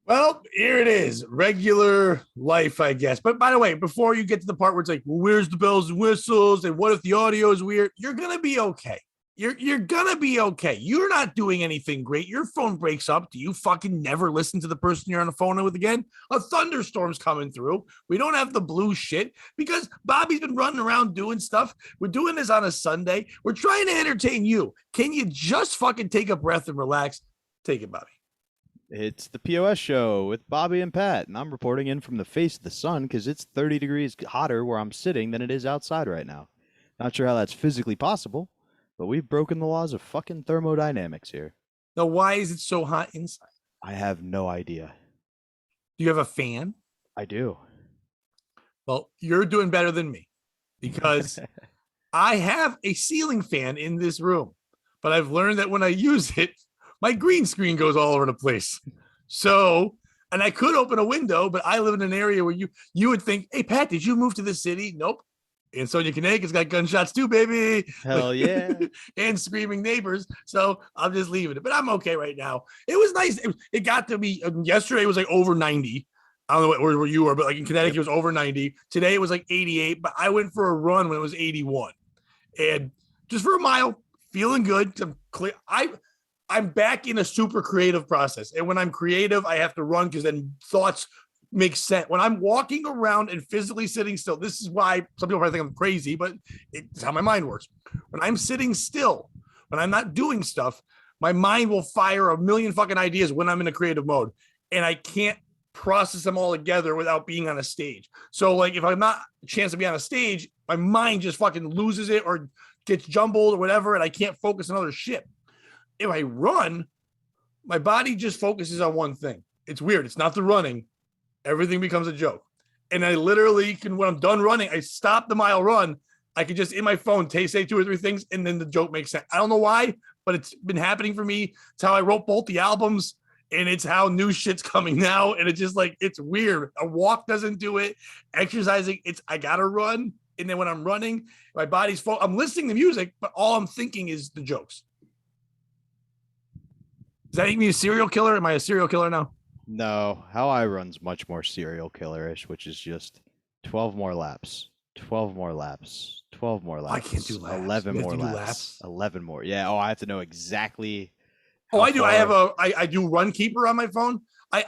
Well, here it is. Regular life, I guess. But by the way, before you get to the part where it's like, well, where's the bells and whistles? And what if the audio is weird? You're gonna be okay. You're gonna be okay. You're not doing anything great. Your phone breaks up. Do you fucking never listen to the person you're on the phone with again? A thunderstorm's coming through. We don't have the blue shit because Bobby's been running around doing stuff. We're doing this on a Sunday. We're trying to entertain you. Can you just fucking take a breath and relax? Take it, Bobby. It's the POS show with Bobby and Pat, and I'm reporting in from the face of the sun because it's 30 degrees hotter where I'm sitting than it is outside right now. Not sure how that's physically possible, but we've broken the laws of fucking thermodynamics here. Now, why is it so hot inside? I have no idea. Do you have a fan? I do. Well, you're doing better than me because I have a ceiling fan in this room, but I've learned that when I use it, my green screen goes all over the place. So, and I could open a window, but I live in an area where you would think, hey, Pat, did you move to the city? Nope. And Sonia, Connecticut's got gunshots too, baby. Hell yeah. And screaming neighbors. So I'm just leaving it. But I'm okay right now. It was nice. It got to be, yesterday it was like over 90. I don't know where you were, but like in Connecticut, it was over 90. Today it was like 88, but I went for a run when it was 81. And just for a mile, feeling good. I'm back in a super creative process. And when I'm creative, I have to run because then thoughts make sense. When I'm walking around and physically sitting still, this is why some people probably think I'm crazy, but it's how my mind works. When I'm sitting still, when I'm not doing stuff, my mind will fire a million fucking ideas when I'm in a creative mode. And I can't process them all together without being on a stage. So like if I'm not a chance to be on a stage, my mind just fucking loses it or gets jumbled or whatever, and I can't focus on other shit. If I run, my body just focuses on one thing. It's weird. It's not the running. Everything becomes a joke. And I literally can, when I'm done running, I stop the mile run. I could just in my phone say two or three things, and then the joke makes sense. I don't know why, but it's been happening for me. It's how I wrote both the albums, and it's how new shit's coming now. And it's just like, it's weird. A walk doesn't do it. Exercising, I gotta run. And then when I'm running, my body's full. I'm listening to music, but all I'm thinking is the jokes. Does that make me a serial killer? Am I a serial killer now? No, how I run's much more serial killerish, which is just 12 more laps, 12 more laps, 12 more laps. I can't do laps. 11 You have more to do laps, laps? 11 more. Yeah. Oh, I have to know exactly. Oh, how I do. I have far- I do Run Keeper on my phone. I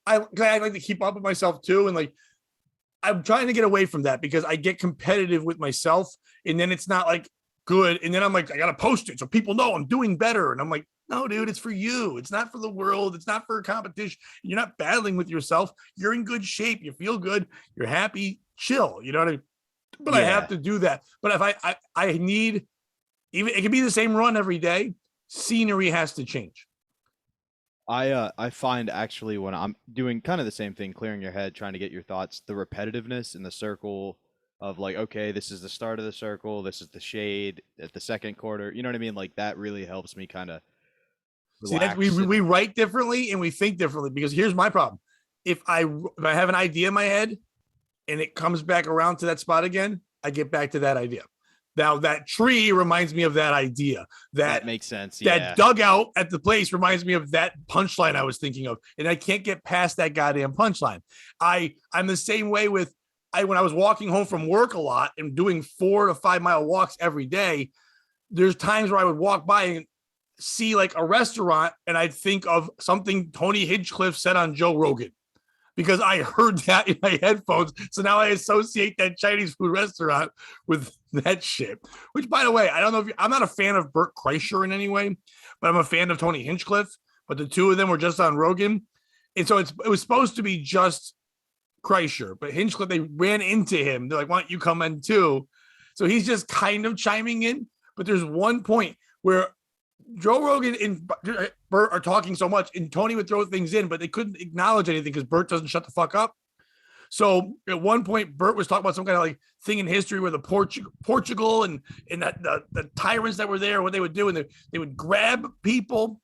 like to keep up with myself too, and like I'm trying to get away from that because I get competitive with myself, and then it's not like good, and then I'm like I gotta post it so people know I'm doing better, and I'm like, no, dude, it's for you. It's not for the world. It's not for a competition. You're not battling with yourself. You're in good shape. You feel good. You're happy. Chill. You know what I mean? But I have to do that. But if I need, even it can be the same run every day. Scenery has to change. I find actually when I'm doing kind of the same thing, clearing your head, trying to get your thoughts, the repetitiveness in the circle of like, okay, this is the start of the circle, this is the shade at the second quarter. You know what I mean? Like that really helps me kind of See that relax. we write differently and we think differently because here's my problem. If I have an idea in my head and it comes back around to that spot again, I get back to that idea. Now that tree reminds me of that idea. That makes sense. Yeah. That dugout at the place reminds me of that punchline I was thinking of, and I can't get past that goddamn punchline. I'm the same way with when I was walking home from work a lot and doing 4 to 5 mile walks every day. There's times where I would walk by and see like a restaurant, and I'd think of something Tony Hinchcliffe said on Joe Rogan because I heard that in my headphones. So now I associate that Chinese food restaurant with that shit. Which, by the way, I don't know if I'm not a fan of Bert Kreischer in any way, but I'm a fan of Tony Hinchcliffe. But the two of them were just on Rogan, and so it was supposed to be just Kreischer, but Hinchcliffe, they ran into him. They're like, "Why don't you come in too?" So he's just kind of chiming in. But there's one point where Joe Rogan and Bert are talking so much, and Tony would throw things in, but they couldn't acknowledge anything because Bert doesn't shut the fuck up. So at one point, Bert was talking about some kind of like thing in history where the Portugal and the tyrants that were there, what they would do, and they would grab people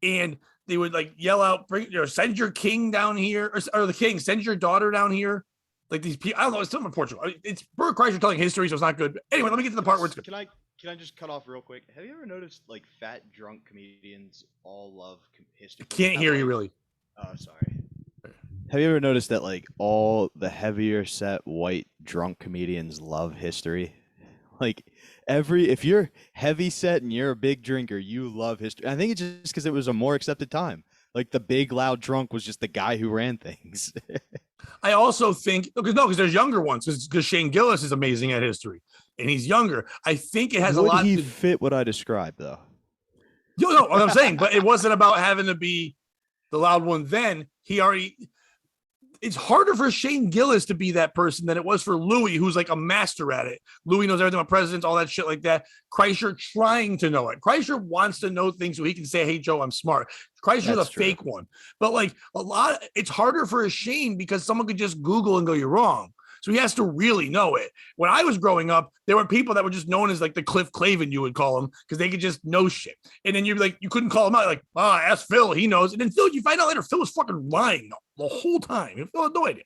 and they would like yell out, send your king down here, or the king, send your daughter down here. Like these people, I don't know, it's something in Portugal. It's Bert Kreischer telling history, so it's not good. But anyway, let me get to the part where it's good. Can I just cut off real quick? Have you ever noticed like fat drunk comedians all love history? I can't hear you really. Oh, sorry. Have you ever noticed that like all the heavier set white drunk comedians love history? Like every if you're heavy set and you're a big drinker, you love history. I think it's just because it was a more accepted time. Like the big loud drunk was just the guy who ran things. I also think because no, because there's younger ones because Shane Gillis is amazing at history and he's younger. I think it has a Would lot he to fit what I described though? you know what I'm saying, but it wasn't about having to be the loud one then. He already it's harder for Shane Gillis to be that person than it was for Louis, who's like a master at it. Louis knows everything about presidents, all that shit like that. Kreischer trying to know it. Kreischer wants to know things so he can say, "Hey Joe, I'm smart." Kreischer's a That's true. fake one, but like a lot, it's harder for a Shane because someone could just Google and go, "You're wrong." So he has to really know it. When I was growing up, there were people that were just known as like the Cliff Clavin, you would call them, because they could just know shit. And then you're like, you couldn't call him out, like, ask Phil, he knows. And then Phil, you find out later, Phil was fucking lying the whole time. Phil had no idea.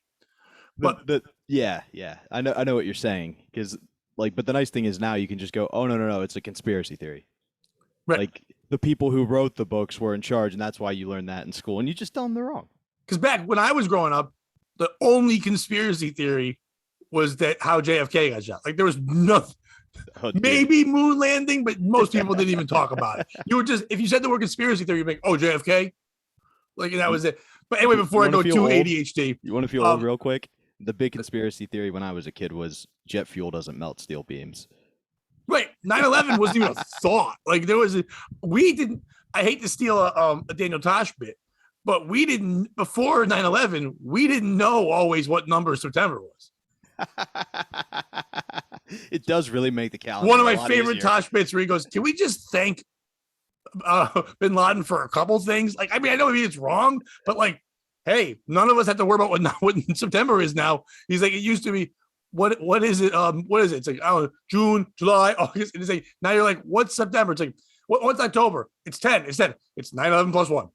But The yeah. I know what you're saying because like, but the nice thing is now you can just go, oh no, it's a conspiracy theory. right, Like the people who wrote the books were in charge, and that's why you learned that in school, and you just tell them they're wrong. because back when I was growing up, the only conspiracy theory was that how JFK got shot. Like there was nothing, Oh, dude. maybe moon landing, but most people didn't even talk about it. You were just if you said the word conspiracy theory, you'd be like, oh JFK, like and that You, was it. But anyway, you before I want to go feel too old? ADHD, You want to feel old um, real quick? The big conspiracy theory when I was a kid was jet fuel doesn't melt steel beams. right, 9/11 wasn't even a thought. Like there was, we didn't. I hate to steal a Daniel Tosh bit, but we didn't before 9/11. We didn't know always what number September was. It does really make the One calendar of a my lot favorite easier. Tosh bits where he goes, "Can we just thank Bin Laden for a couple things?" Like, I mean, I know maybe it's wrong, but like, hey, none of us have to worry about what September is now. He's like, it used to be. What is it? What is it? It's like I don't know, June, July, August. And it's like now you're like, what's September? It's like what's October? It's 10. It's 10. It's 9/11 plus one.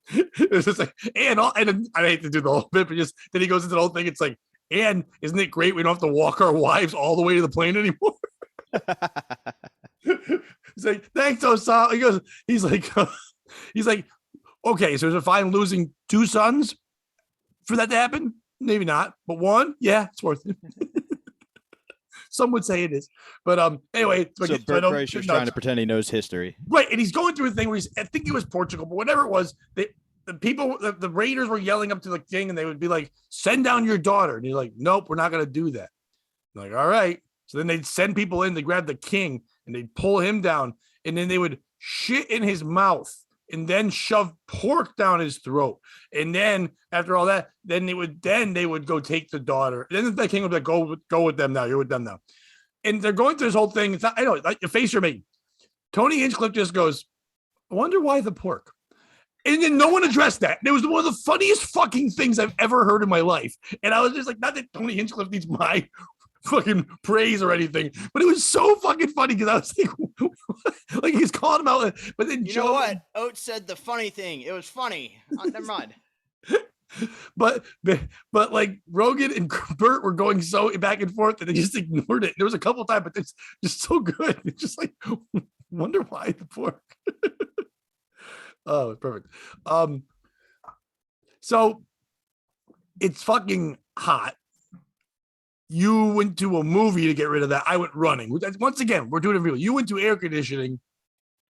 It's just like and I hate to do the whole bit, but just then he goes into the whole thing. It's like, and isn't it great we don't have to walk our wives all the way to the plane anymore? He's like, thanks, Osama. He goes, he's like, okay, so is it fine losing two sons for that to happen? Maybe not, but one, yeah, it's worth it. Some would say it is, but anyway, So so I Bert don't Kreischer's get trying nuts. to pretend he knows history. Right, and he's going through a thing where I think it was Portugal, but whatever it was, the people, the Raiders were yelling up to the king, and they would be like, "Send down your daughter," and he's like, "Nope, we're not going to do that." I'm like, all right. So then they'd send people in to grab the king, and they'd pull him down, and then they would shit in his mouth, and then shove pork down his throat, and then after all that, then they would go take the daughter. Then the king would be like, go with them now. You're with them now, and they're going through this whole thing. It's not, I know, like your face you're making. Tony Hinchcliffe just goes, I wonder why the pork. And then no one addressed that. It was one of the funniest fucking things I've ever heard in my life. And I was just like, not that Tony Hinchcliffe needs my fucking praise or anything, but it was so fucking funny because I was like he's calling him out, but then You know Joe, what? Oates said the funny thing. It was funny. Never mind. but but like Rogan and Bert were going so back and forth that they just ignored it. There was a couple times, but it's just so good. It's just like wonder why the pork. Oh, perfect. Um, so it's fucking hot. You went to a movie to get rid of that. I went running. Once again, we're doing a review. You went to air conditioning.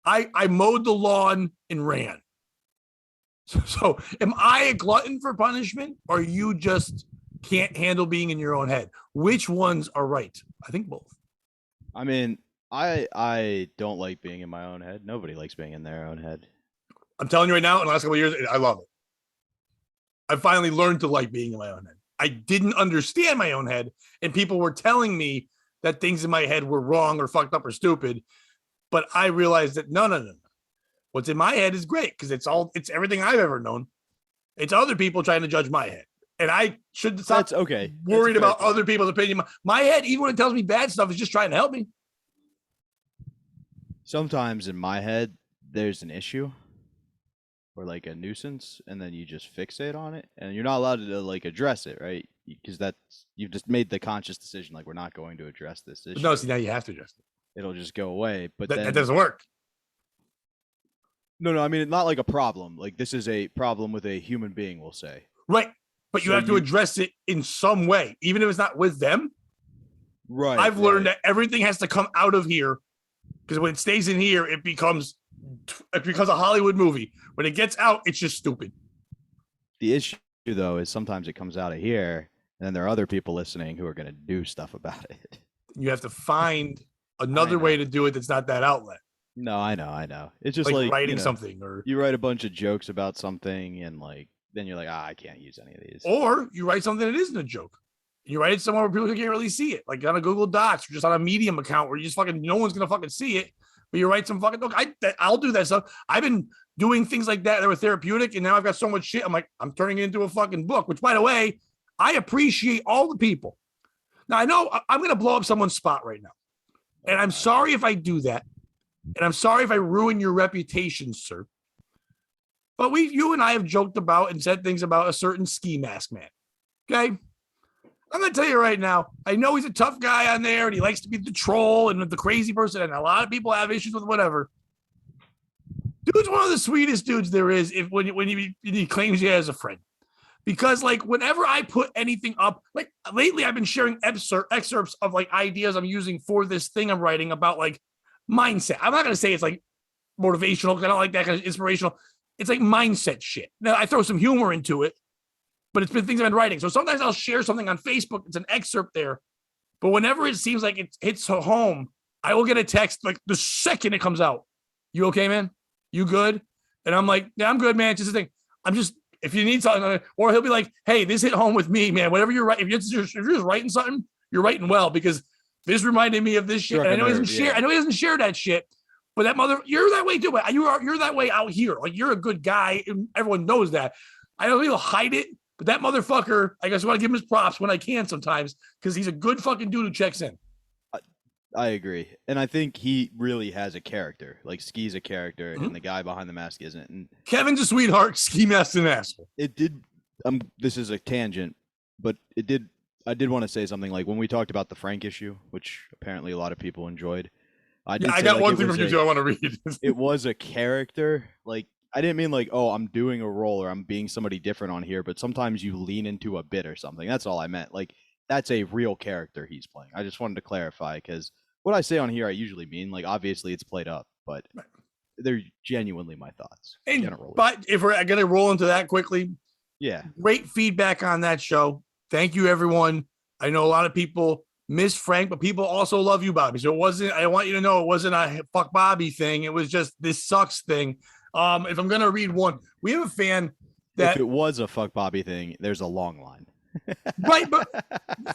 I mowed the lawn and ran. So am I a glutton for punishment, or you just can't handle being in your own head? Which ones are right? I think both. I mean, I don't like being in my own head. Nobody likes being in their own head. I'm telling you right now, in the last couple of years, I love it. I finally learned to like being in my own head. I didn't understand my own head, and people were telling me that things in my head were wrong or fucked up or stupid. But I realized that no. What's in my head is great because it's everything I've ever known. It's other people trying to judge my head. And I should stop That's okay. worried That's about other people's opinion. My head, even when it tells me bad stuff, is just trying to help me. Sometimes in my head, there's an issue or like a nuisance, and then you just fixate on it, and you're not allowed to like address it, right? Because that's you've just made the conscious decision, like we're not going to address this But no, issue. see, now you have to adjust it. It'll just go away. But That then doesn't work. No, I mean not like a problem. Like this is a problem with a human being, we'll say. Right. But you So have to address it in some way, even if it's not with them. Right. I've learned that everything has to come out of here, because when it stays in here, it becomes a Hollywood movie. When it gets out, it's just stupid. The issue, though, is sometimes it comes out of here, and then there are other people listening who are going to do stuff about it. You have to find another way to do it that's not that outlet. No, I know. It's just like writing something, or you write a bunch of jokes about something, and like then you're like, I can't use any of these. Or you write something that isn't a joke. You write it somewhere where people can't really see it, like on a Google Docs or just on a Medium account where you just fucking no one's gonna fucking see it. But you write some fucking look. I'll do that stuff. I've been doing things like that were therapeutic, and now I've got so much shit. I'm like, I'm turning it into a fucking book. Which, by the way, I appreciate all the people. Now I know I'm gonna blow up someone's spot right now, and I'm sorry if I do that, and I'm sorry if I ruin your reputation, sir. But you and I have joked about and said things about a certain ski mask man. Okay. I'm going to tell you right now, I know he's a tough guy on there and he likes to be the troll and the crazy person. And a lot of people have issues with whatever. Dude's one of the sweetest dudes there is when he claims you as a friend. Because like whenever I put anything up, like lately I've been sharing excerpts of like ideas I'm using for this thing I'm writing about like mindset. I'm not going to say it's like motivational because I don't like that kind of inspirational. It's like mindset shit. Now I throw some humor into it, but it's been things I've been writing. So sometimes I'll share something on Facebook. It's an excerpt there. But whenever it seems like it hits home, I will get a text like the second it comes out. You okay, man? You good? And I'm like, yeah, I'm good, man. It's just a thing. I'm just, if you need something, or he'll be like, hey, this hit home with me, man. Whatever you're writing, if you're just writing something, you're writing well because this reminded me of this shit. And I know he doesn't share that shit. But that you're that way too. But you're that way out here. Like you're a good guy. And everyone knows that. I know he'll hide it, but that motherfucker, I guess I want to give him his props when I can sometimes because he's a good fucking dude who checks in. I agree. And I think he really has a character. Like Ski's a character and the guy behind the mask isn't. And Kevin's a sweetheart, Ski Mask's an asshole. It did this is a tangent, but I did want to say something like when we talked about the Frank issue, which apparently a lot of people enjoyed. I got one thing from you too I want to read. It was a character. Like I didn't mean like, oh, I'm doing a role or I'm being somebody different on here, but sometimes you lean into a bit or something. That's all I meant. Like that's a real character he's playing. I just wanted to clarify because what I say on here, I usually mean like obviously it's played up, but they're genuinely my thoughts. Generally. But if we're going to roll into that quickly, yeah, great feedback on that show. Thank you, everyone. I know a lot of people miss Frank, but people also love you, Bobby. So I want you to know it wasn't a fuck Bobby thing. It was just this sucks thing. If I'm going to read one, we have a fan that if it was a fuck Bobby thing, there's a long line. Right. But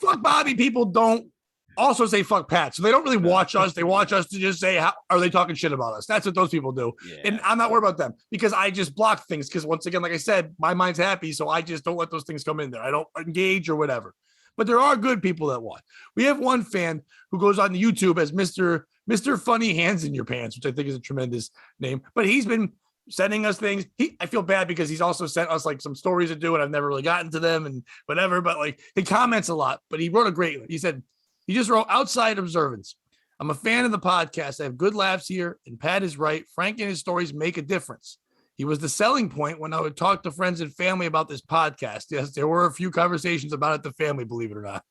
fuck Bobby people don't also say fuck Pat. So they don't really watch us. They watch us to just say, how are they talking shit about us? That's what those people do. Yeah. And I'm not worried about them because I just block things. Because once again, like I said, my mind's happy. So I just don't let those things come in there. I don't engage or whatever. But there are good people that watch. We have one fan who goes on YouTube as Mr. Funny Hands in Your Pants, which I think is a tremendous name. But he's been sending us things. I feel bad because he's also sent us like some stories to do and I've never really gotten to them and whatever. But like he comments a lot. But he wrote a great, he said, he just wrote outside observance. I'm a fan of the podcast. I have good laughs here. And Pat is right. Frank and his stories make a difference. He was the selling point when I would talk to friends and family about this podcast. Yes, there were a few conversations about it to family, believe it or not.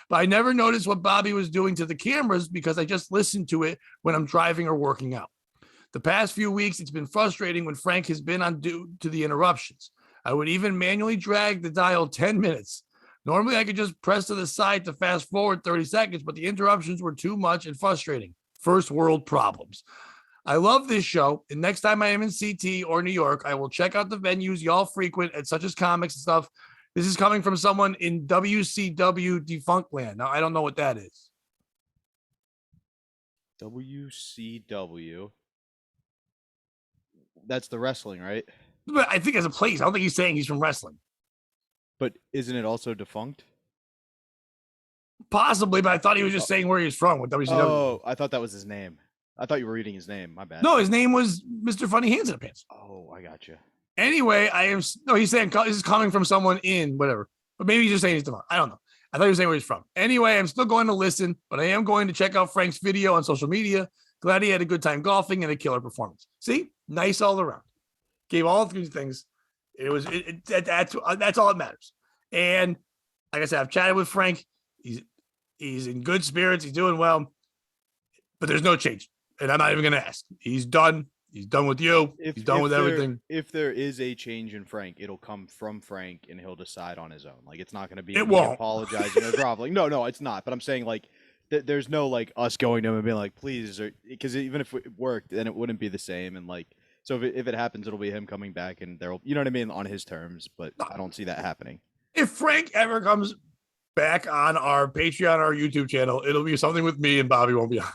But I never noticed what Bobby was doing to the cameras because I just listened to it when I'm driving or working out. The past few weeks, it's been frustrating when Frank has been on due to the interruptions. I would even manually drag the dial 10 minutes. Normally, I could just press to the side to fast forward 30 seconds, but the interruptions were too much and frustrating. First world problems. I love this show, and next time I am in CT or New York, I will check out the venues y'all frequent at such as comics and stuff. This is coming from someone in WCW Defunct Land. Now, I don't know what that is. WCW. That's the wrestling, right? But I think as a place. I don't think he's saying he's from wrestling. But isn't it also defunct? Possibly, but I thought he was just saying where he's from with WCW. Oh, I thought that was his name. I thought you were reading his name. My bad. No, his name was Mr. Funny Hands in the Pants. Oh, I got you. Anyway, he's saying this is coming from someone in whatever. But maybe he's just saying he's defunct. I don't know. I thought he was saying where he's from. Anyway, I'm still going to listen, but I am going to check out Frank's video on social media. Glad he had a good time golfing and a killer performance. See, nice all around. Gave all three things. It was that's all that matters. And like I said, I've chatted with Frank. He's in good spirits. He's doing well, but there's no change. And I'm not even going to ask. He's done. He's done with you. He's done with everything. If there is a change in Frank, it'll come from Frank, and he'll decide on his own. Like, it's not going to be It me won't. apologizing or groveling. No, it's not. But I'm saying, like, there's no, like, us going to him and being like, please, or because even if it worked, then it wouldn't be the same. And, like, so if it happens, it'll be him coming back, and there'll, you know what I mean, on his terms. But I don't see that happening. If Frank ever comes back on our Patreon, our YouTube channel, it'll be something with me and Bobby won't be on.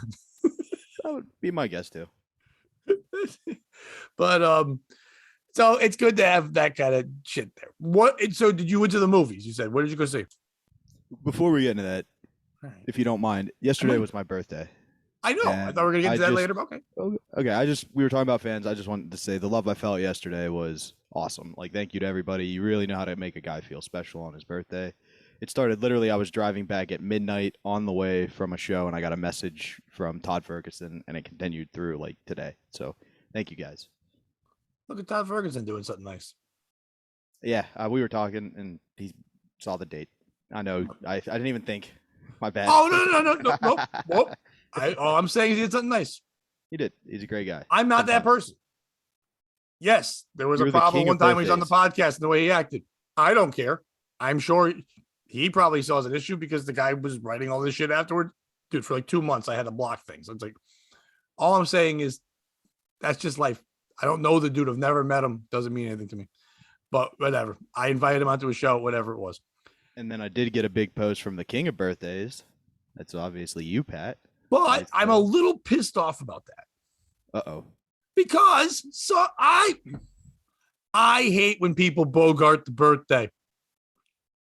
That would be my guess too. But so it's good to have that kind of shit there. So did you went to the movies? You said, what did you go see? Before we get into that, if you don't mind, yesterday was my birthday. I know. I thought we were gonna get to that later. But Okay. We were talking about fans. I just wanted to say the love I felt yesterday was awesome. Like, thank you to everybody. You really know how to make a guy feel special on his birthday. It started literally, I was driving back at midnight on the way from a show, and I got a message from Todd Ferguson, and it continued through like today. So thank you guys. Look at Todd Ferguson doing something nice. Yeah, we were talking, and he saw the date. I know. I didn't even think. My bad. Oh, no. All I'm saying is he did something nice. He did. He's a great guy. I'm not that person. Yes, there was a problem one time when he was on the podcast and the way he acted. I don't care. I'm sure he probably saw as an issue because the guy was writing all this shit afterward. Dude, for like 2 months, I had to block things. It's like, all I'm saying is that's just life. I don't know the dude. I've never met him. Doesn't mean anything to me. But whatever. I invited him onto a show, whatever it was. And then I did get a big post from the king of birthdays. That's obviously you, Pat. But I'm a little pissed off about that. Uh-oh. Because I hate when people bogart the birthday.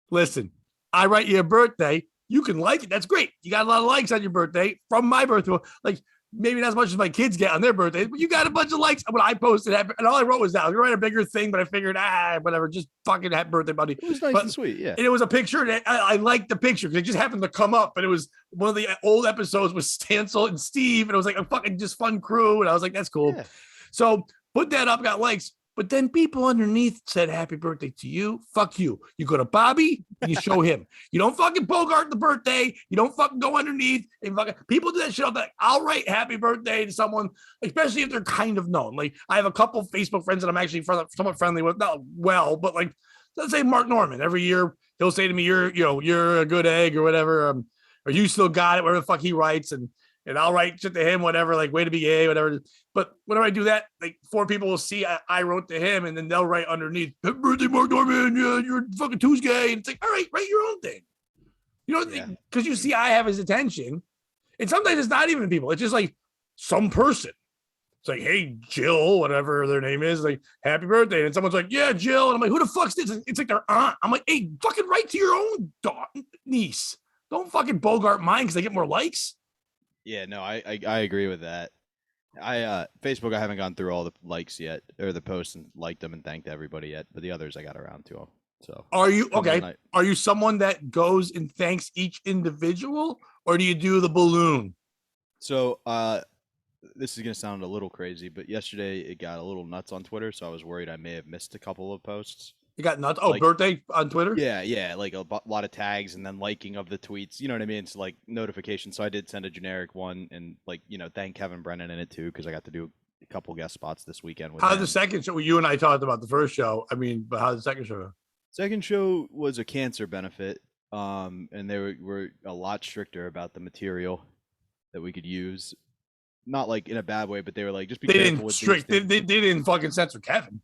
Listen, I write you a birthday. You can like it. That's great. You got a lot of likes on your birthday from my birthday. Like, maybe not as much as my kids get on their birthdays, but you got a bunch of likes when I posted. And all I wrote was that I was going to write a bigger thing, but I figured, whatever, just fucking happy birthday, buddy. It was nice and sweet, yeah. And it was a picture that I liked the picture because it just happened to come up. But it was one of the old episodes with Stancil and Steve. And it was like a fucking just fun crew. And I was like, that's cool. Yeah. So put that up, got likes. But then people underneath said, happy birthday to you. Fuck you. You go to Bobby and you show him. You don't fucking bogart the birthday. You don't fucking go underneath. And fucking, people do that shit all the time. I'll write happy birthday to someone, especially if they're kind of known. Like, I have a couple Facebook friends that I'm actually somewhat friendly with. Not well, but like, let's say Mark Norman. Every year he'll say to me, you're a good egg or whatever. Or you still got it, whatever the fuck he writes. And I'll write shit to him, whatever, like, way to be gay, whatever. But whenever I do that, like, 4 people will see I wrote to him, and then they'll write underneath, happy birthday, Mark Norman, yeah, you're fucking Tuesday. And it's like, all right, write your own thing. You know, because you see I have his attention. And sometimes it's not even people. It's just like some person. It's like, hey, Jill, whatever their name is, like, happy birthday. And someone's like, yeah, Jill. And I'm like, who the fuck's this? It's like their aunt. I'm like, hey, fucking write to your own niece. Don't fucking bogart mine because they get more likes. Yeah, no, I agree with that. Facebook, I haven't gone through all the likes yet, or the posts and liked them and thanked everybody yet, but the others I got around to. So are you okay? Are you someone that goes and thanks each individual, or do you do the balloon? So this is gonna sound a little crazy, but yesterday it got a little nuts on Twitter, so I was worried I may have missed a couple of posts. You got nuts? Oh, like, birthday on Twitter? Yeah, like a lot of tags and then liking of the tweets. You know what I mean? It's like notifications. So I did send a generic one and, like, thank Kevin Brennan in it too, because I got to do a couple guest spots this weekend. How's the second show? You and I talked about the first show. I mean, but how's the second show? Second show was a cancer benefit, and they were a lot stricter about the material that we could use. Not like in a bad way, but they were like, just be careful with these things. They didn't fucking censor Kevin.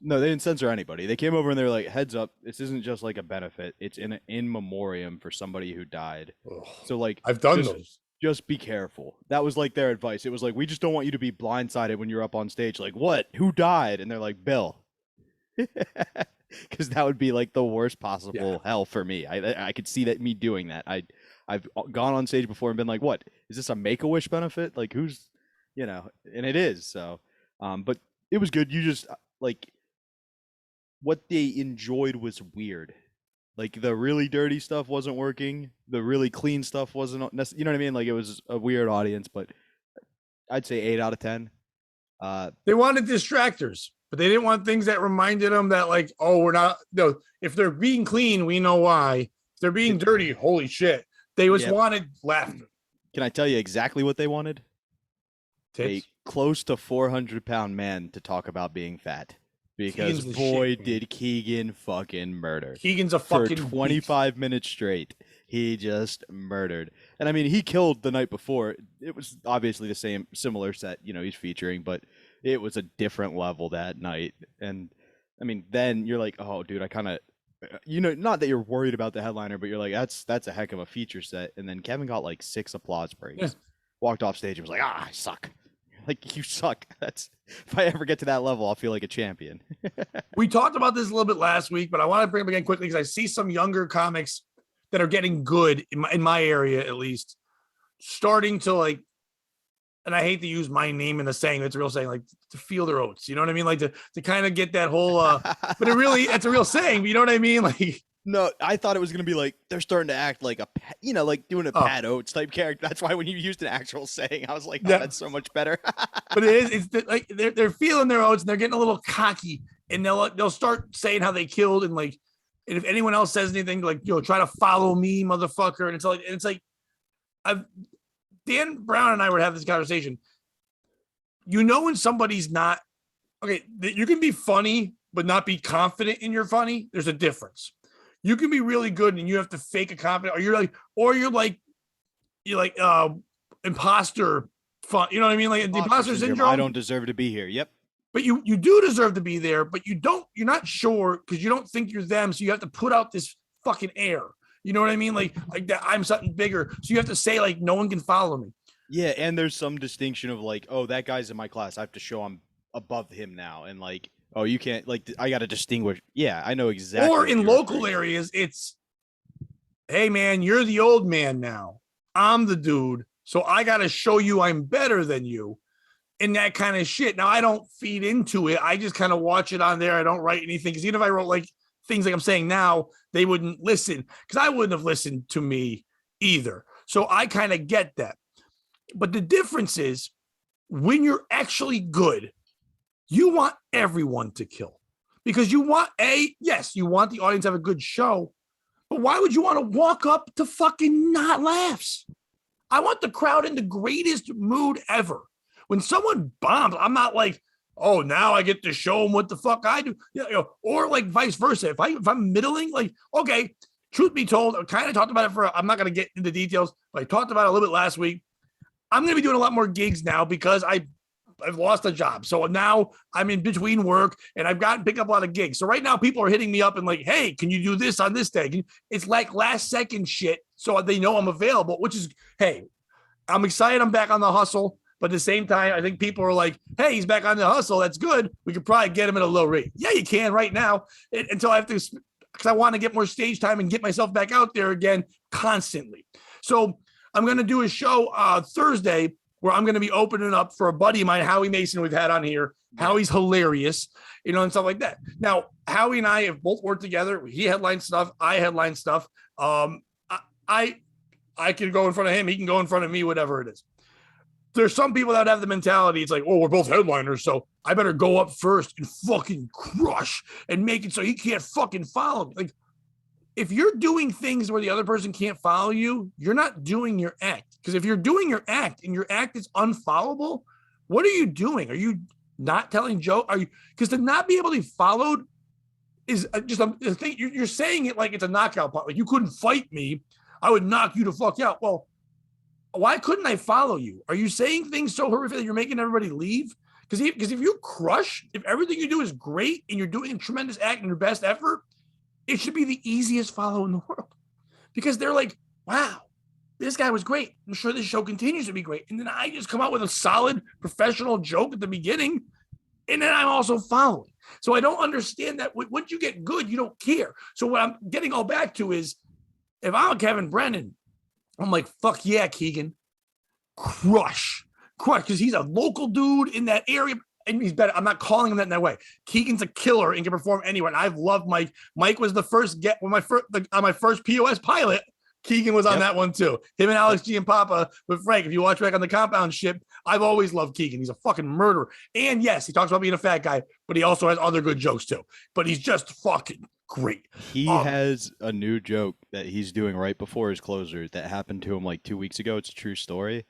No, they didn't censor anybody. They came over and they were like, heads up, this isn't just like a benefit. It's in memoriam for somebody who died. Ugh, so like, I've done those. Just be careful. That was like their advice. It was like, we just don't want you to be blindsided when you're up on stage. Like, what? Who died? And they're like, Bill. Because that would be like the worst possible hell for me. I could see that me doing that. I've gone on stage before and been like, what? Is this a Make-A-Wish benefit? Like, who's, and it is. So, but it was good. You just, like, what they enjoyed was weird. Like, the really dirty stuff wasn't working. The really clean stuff wasn't, you know what I mean? Like, it was a weird audience, but I'd say 8 out of 10. They wanted distractors, but they didn't want things that reminded them that, like, oh, we're not. No, if they're being clean, we know why. If they're being dirty, holy shit. They just wanted laughter. Can I tell you exactly what they wanted? Tits. A close to 400-pound man to talk about being fat. Because boy, did Keegan fucking murder. Keegan's a fucking for 25 minutes straight. He just murdered. And I mean, he killed the night before. It was obviously the similar set, he's featuring, but it was a different level that night. And I mean, then you're like, oh, dude, I kind of, not that you're worried about the headliner, but you're like, that's a heck of a feature set. And then Kevin got like 6 applause breaks. Yeah. Walked off stage and was like, I suck. Like, you suck. If I ever get to that level, I'll feel like a champion. We talked about this a little bit last week, but I want to bring up again quickly because I see some younger comics that are getting good in my area, at least, starting to, like, and I hate to use my name in the saying, it's a real saying, like, to feel their oats. You know what I mean? Like, to kind of get that whole, but it's a real saying, but you know what I mean? Like, no, I thought it was going to be like they're starting to act like like doing a Pat Oates type character. That's why when you used an actual saying, I was like, that's so much better. But it's like they're feeling their oats and they're getting a little cocky, and they'll start saying how they killed, and like, and if anyone else says anything, like, try to follow me, motherfucker, and it's like Dan Brown and I would have this conversation. When somebody's not okay, you can be funny but not be confident in your funny. There's a difference. You can be really good and you have to fake a confidence, or you're like imposter fun. You know what I mean? Like the imposter syndrome. I don't deserve to be here. Yep. But you do deserve to be there, but you're not sure because you don't think you're them. So you have to put out this fucking air. You know what I mean? Like that I'm something bigger. So you have to say, like, no one can follow me. Yeah. And there's some distinction of like, oh, that guy's in my class. I have to show I'm above him now. And like, oh, you can't, like, I got to distinguish. Yeah, I know exactly. Or in local areas, it's, hey, man, you're the old man now. I'm the dude. So I got to show you I'm better than you, and that kind of shit. Now, I don't feed into it. I just kind of watch it on there. I don't write anything, because even if I wrote like things like I'm saying now, they wouldn't listen, because I wouldn't have listened to me either. So I kind of get that. But the difference is when you're actually good, you want everyone to kill, because you want you want the audience to have a good show, but why would you want to walk up to fucking not laughs? I want the crowd in the greatest mood ever. When someone bombs, I'm not like, oh, now I get to show them what the fuck I do. Or like vice versa. If I'm middling, like, okay, truth be told, I kind of talked about it I'm not going to get into details, but I talked about it a little bit last week. I'm going to be doing a lot more gigs now because I've lost a job. So now I'm in between work and I've gotten pick up a lot of gigs. So right now people are hitting me up and like, hey, can you do this on this day? It's like last second shit. So they know I'm available, which is, hey, I'm excited. I'm back on the hustle. But at the same time, I think people are like, hey, he's back on the hustle. That's good. We could probably get him at a low rate. Yeah, you can right now until I have to, because I want to get more stage time and get myself back out there again constantly. So I'm going to do a show Thursday where I'm going to be opening up for a buddy of mine, Howie Mason, we've had on here. Howie's hilarious, and stuff like that. Now, Howie and I have both worked together. He headlined stuff. I headline stuff. I can go in front of him. He can go in front of me, whatever it is. There's some people that have the mentality. It's like, oh, we're both headliners, so I better go up first and fucking crush and make it so he can't fucking follow me. Like, if you're doing things where the other person can't follow you, you're not doing your act. Because if you're doing your act and your act is unfollowable, what are you doing? Are you not telling jokes? Are you? Because to not be able to be followed is just a thing. You're saying it like it's a knockout punch. Like, you couldn't fight me, I would knock you the fuck out. Well, why couldn't I follow you? Are you saying things so horrific that you're making everybody leave? Because if you crush, if everything you do is great and you're doing a tremendous act and your best effort, it should be the easiest follow in the world, because they're like, wow, this guy was great. I'm sure this show continues to be great. And then I just come out with a solid professional joke at the beginning, and then I'm also following. So I don't understand that once you get good, you don't care. So what I'm getting all back to is, if I'm Kevin Brennan, I'm like, fuck yeah, Keegan. Crush. Because he's a local dude in that area. And he's better. I'm not calling him that in that way. Keegan's a killer and can perform anywhere. And I've loved Mike. Mike was the first on my first POS pilot Keegan was on Yep. that one too. Him and Alex G and Papa with Frank. If you watch back on the compound ship, I've always loved Keegan. He's a fucking murderer. And yes, he talks about being a fat guy, but he also has other good jokes too. But he's just fucking great. He has a new joke that he's doing right before his closer that happened to him like 2 weeks ago. It's a true story.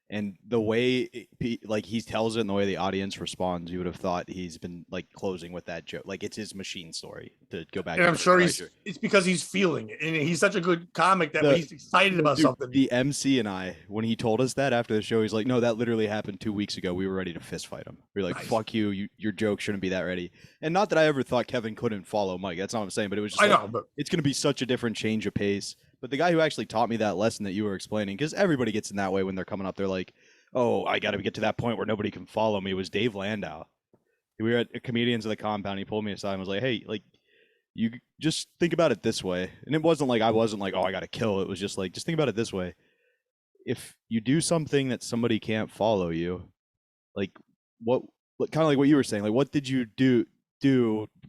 And the way he tells it and the way the audience responds, you would have thought he's been like closing with that joke. Like it's his machine story to go back. And to I'm the sure writer. it's because he's feeling it. And he's such a good comic that when he's excited about something. The MC and I, when he told us that after the show, he's like, no, that literally happened 2 weeks ago. We were ready to fist fight him. We were like, Nice. fuck you. Your joke shouldn't be that ready. And not that I ever thought Kevin couldn't follow Mike. That's not what I'm saying. But it was just I like, know, but it's going to be such a different change of pace. But the guy who actually taught me that lesson that you were explaining, because everybody gets in that way when they're coming up, they're like, oh, I got to get to that point where nobody can follow me, was Dave Landau. We were at Comedians of the Compound. He pulled me aside and was like, hey, like, you just think about it this way. And it wasn't like, I wasn't like, oh, I got to kill. It was just like, just think about it this way. If you do something that somebody can't follow you, like kind of like what you were saying, like, what did you do?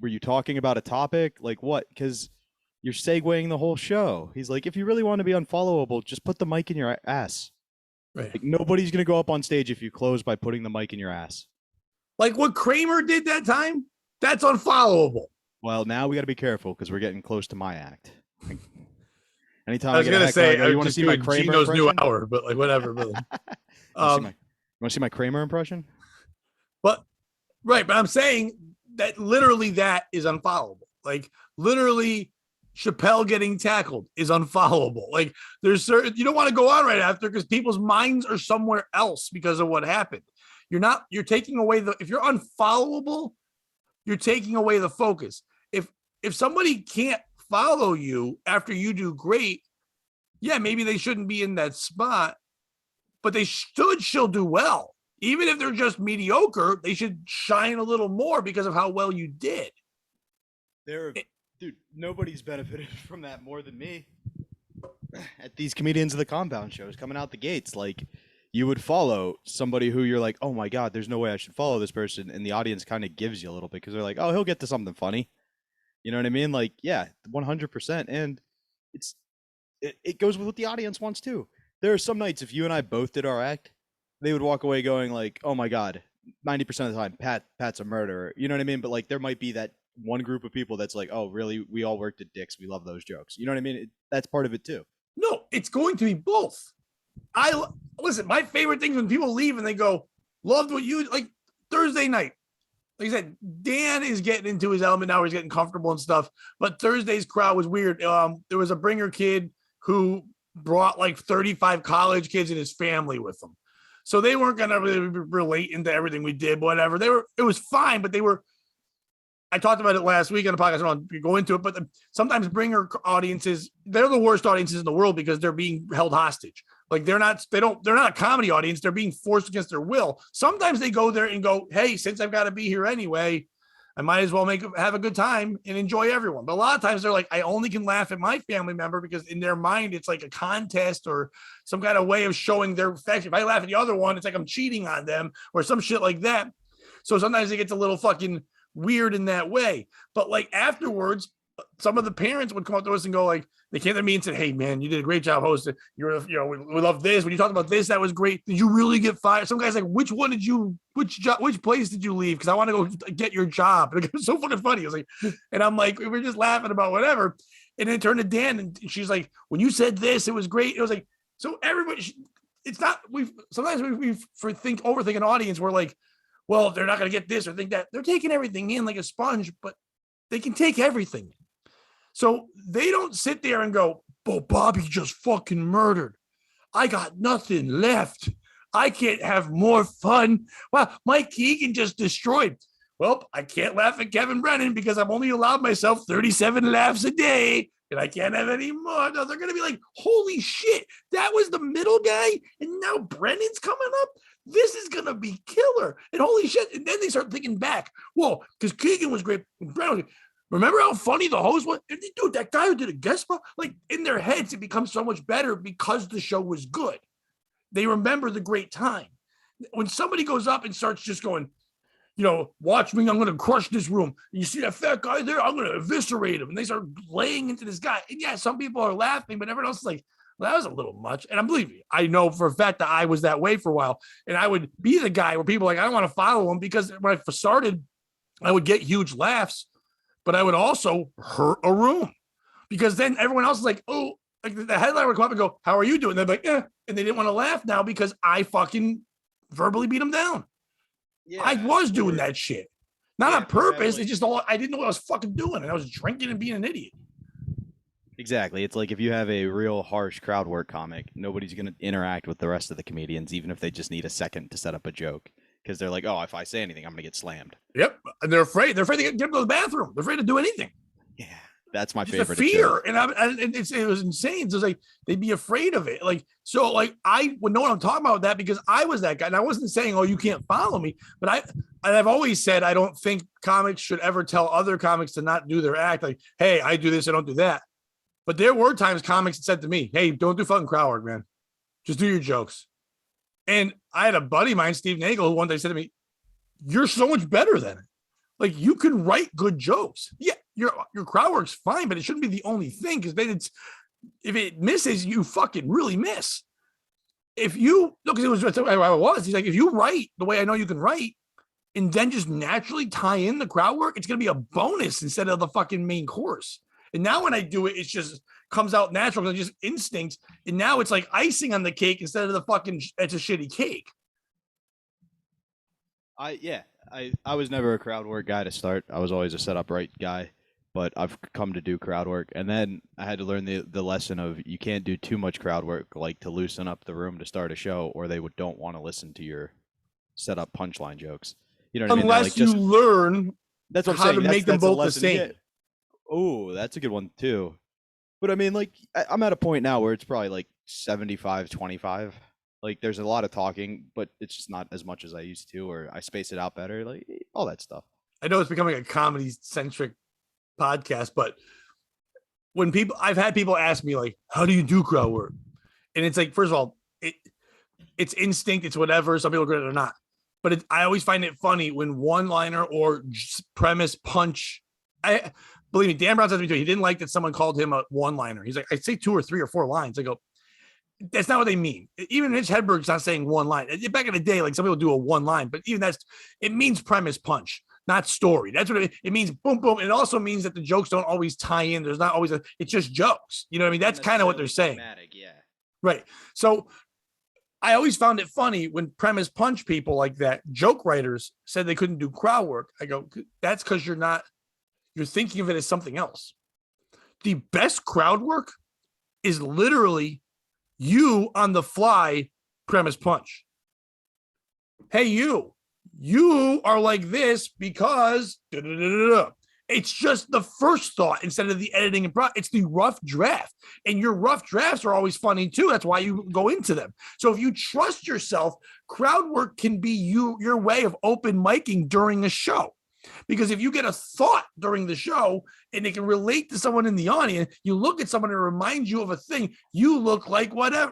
Were you talking about a topic? Like what? Because you're segueing the whole show. He's like, if you really want to be unfollowable, just put the mic in your ass. right. Like nobody's gonna go up on stage if you close by putting the mic in your ass. Like what Kramer did that time, that's unfollowable. Well, now we got to be careful because we're getting close to my act. Like, anytime I was get a gonna heckler, I say, go, you want to see my Kramer Gino's new impression? hour, but like whatever. Really. You want to see my Kramer impression? But right, but I'm saying that literally that is unfollowable. Like literally, Chappelle getting tackled is unfollowable. Like there's certain you don't want to go on right after because people's minds are somewhere else because of what happened. You're taking away if you're unfollowable, you're taking away the focus. If somebody can't follow you after you do great, yeah, maybe they shouldn't be in that spot, but they should still do well. Even if they're just mediocre, they should shine a little more because of how well you did. Dude, nobody's benefited from that more than me. At these Comedians of the Compound shows coming out the gates, like you would follow somebody who you're like, oh my God, there's no way I should follow this person. And the audience kind of gives you a little bit because they're like, oh, he'll get to something funny. You know what I mean? Like, yeah, 100%. And it goes with what the audience wants too. There are some nights if you and I both did our act, they would walk away going like, oh my God, 90% of the time, Pat's a murderer. You know what I mean? But like, there might be that one group of people that's like, oh, really? We all worked at Dick's. We love those jokes. You know what I mean? That's part of it too. No, it's going to be both. Listen, my favorite thing when people leave and they go, loved what you like Thursday night. Like I said, Dan is getting into his element now. He's getting comfortable and stuff. But Thursday's crowd was weird. There was a bringer kid who brought like 35 college kids and his family with them. So they weren't going to really relate into everything we did, whatever. It was fine, but I talked about it last week on the podcast. I don't want to go into it, but sometimes bringer audiences, they're the worst audiences in the world because they're being held hostage. Like they're not a comedy audience. They're being forced against their will. Sometimes they go there and go, hey, since I've got to be here anyway, I might as well have a good time and enjoy everyone. But a lot of times they're like, I only can laugh at my family member because in their mind, it's like a contest or some kind of way of showing their affection. If I laugh at the other one, it's like I'm cheating on them or some shit like that. So sometimes it gets a little fucking weird in that way. But like afterwards, some of the parents would come up to us and go like, they came to me and said, hey man, you did a great job hosting. We love this. When you talked about this, that was great. Did you really get fired? Some guy's like, which place did you leave? Because I want to go get your job. Like, it was so fucking funny. I was like, and I'm like, we were just laughing about whatever. And then it turned to Dan and she's like, when you said this, it was great. It was like, so everybody, it's not, sometimes we overthink an audience. We're like, well, they're not going to get this or think that. They're taking everything in like a sponge, but they can take everything. So they don't sit there and go, oh, Bobby just fucking murdered. I got nothing left. I can't have more fun. Wow, Mike Keegan just destroyed. Well, I can't laugh at Kevin Brennan because I've only allowed myself 37 laughs a day and I can't have any more. No, they're going to be like, holy shit, that was the middle guy. And now Brennan's coming up. This is going to be killer. And holy shit. And then they start thinking back. Whoa, because Keegan was great. Brennan was great. Remember how funny the host was? Dude, that guy who did a guest spot, like in their heads, it becomes so much better because the show was good. They remember the great time. When somebody goes up and starts just going, watch me, I'm going to crush this room. You see that fat guy there? I'm going to eviscerate him. And they start laying into this guy. And yeah, some people are laughing, but everyone else is like, well, that was a little much. And I'm believing I know for a fact that I was that way for a while. And I would be the guy where people are like, I don't want to follow him, because when I started, I would get huge laughs, but I would also hurt a room, because then everyone else is like, oh, like the headliner would come up and go, how are you doing? They're like, and they didn't want to laugh now because I fucking verbally beat them down. Yeah, I was doing that shit, not on purpose. It's just I didn't know what I was fucking doing, and I was drinking and being an idiot. Exactly. It's like if you have a real harsh crowd work comic, nobody's going to interact with the rest of the comedians, even if they just need a second to set up a joke, because they're like, oh, if I say anything, I'm going to get slammed. Yep, and they're afraid. They're afraid to get up to the bathroom. They're afraid to do anything. Yeah, that's my Just favorite. The fear, and it was insane. So it's like they'd be afraid of it. I would know what I'm talking about with that, because I was that guy, and I wasn't saying, "Oh, you can't follow me," but I've always said I don't think comics should ever tell other comics to not do their act. Like, hey, I do this, I don't do that. But there were times comics said to me, "Hey, don't do fucking crowd work, man. Just do your jokes." And I had a buddy of mine, Steve Nagel, who one day said to me, "You're so much better than it. Like, you can write good jokes. Yeah, your crowd work's fine, but it shouldn't be the only thing, because then if it misses, you fucking really miss. If you look, it was how I was. He's like, if you write the way I know you can write, and then just naturally tie in the crowd work, it's gonna be a bonus instead of the fucking main course. And now when I do it, it's just comes out natural, because it's just instinct. And now it's like icing on the cake instead of the fucking it's a shitty cake. I was never a crowd work guy to start. I was always a set up right guy, but I've come to do crowd work, and then I had to learn the lesson of you can't do too much crowd work, like to loosen up the room to start a show, or they don't want to listen to your set up punchline jokes. You know what I mean? Unless you learn that's what I'm how saying. to make them both the same. Oh, that's a good one too. But I mean, like, I'm at a point now where it's probably like 75-25. Like, there's a lot of talking, but it's just not as much as I used to, or I space it out better, like all that stuff. I know it's becoming a comedy-centric podcast, but I've had people ask me, like, how do you do crowd work? And it's like, first of all, it's instinct, it's whatever. Some people are good at it or not. But I always find it funny when one-liner or premise punch. Believe me, Dan Brown said to me too, he didn't like that someone called him a one-liner. He's like, I say 2 or 3 or 4 lines. I go, that's not what they mean. Even Mitch Hedberg's not saying one line. Back in the day, like, some people do a one line, but even it means premise punch, not story. That's what it means. Boom, boom. It also means that the jokes don't always tie in. There's not always it's just jokes. You know what I mean? That's kind of what they're saying. Yeah. Right. So I always found it funny when premise punch people like that, joke writers, said they couldn't do crowd work. I go, that's because you're thinking of it as something else. The best crowd work is literally you on the fly premise punch. Hey, you are like this because it's just the first thought instead of the editing and it's the rough draft. And your rough drafts are always funny too. That's why you go into them. So if you trust yourself, crowd work can be your way of open micing during a show. Because if you get a thought during the show and it can relate to someone in the audience, you look at someone and it reminds you of a thing, you look like whatever.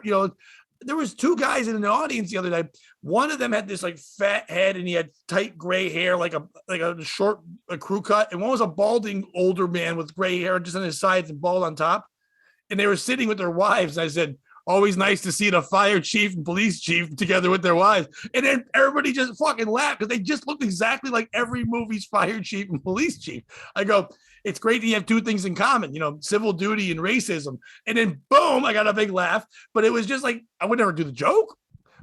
There was 2 guys in the audience the other day. One of them had this like fat head and he had tight gray hair, like a short crew cut. And one was a balding older man with gray hair just on his sides and bald on top. And they were sitting with their wives. And I said, always nice to see the fire chief and police chief together with their wives. And then everybody just fucking laughed because they just looked exactly like every movie's fire chief and police chief. I go, it's great that you have 2 things in common, civil duty and racism. And then boom, I got a big laugh. But it was just like, I would never do the joke.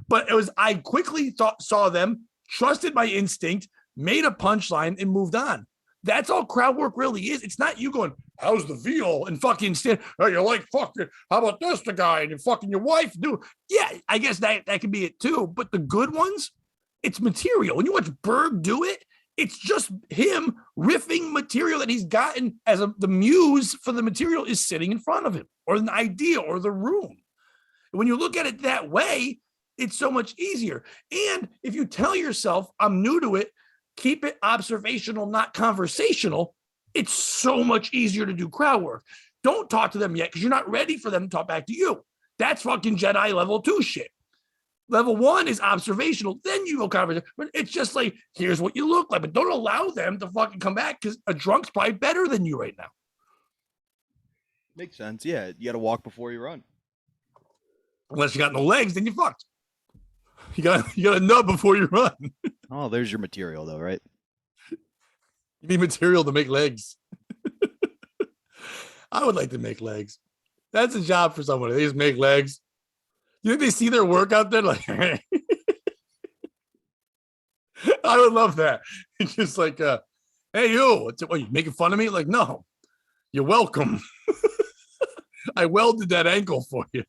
But I quickly saw them, trusted my instinct, made a punchline and moved on. That's all crowd work really is. It's not you going, how's the veal? And fucking stand, oh, you're like, fuck, how about this, the guy? And fucking your wife do. Yeah, I guess that could be it too. But the good ones, it's material. When you watch Berg do it, it's just him riffing material that he's gotten as the muse for the material is sitting in front of him, or an idea or the room. When you look at it that way, it's so much easier. And if you tell yourself, I'm new to it, keep it observational, not conversational, it's so much easier to do crowd work. Don't talk to them yet because you're not ready for them to talk back to you. That's fucking Jedi level 2 shit. Level 1 is observational. Then you go conversation. But it's just like, here's what you look like. But don't allow them to fucking come back because a drunk's probably better than you right now. Makes sense. Yeah, you got to walk before you run. Unless you got no legs, then you're fucked. You got a nub before you run. Oh, there's your material, though, right? You need material to make legs. I would like to make legs. That's a job for somebody. They just make legs. You think they see their work out there? Like, I would love that. It's just like, hey, you, what, you making fun of me? Like, no, you're welcome. I welded that ankle for you.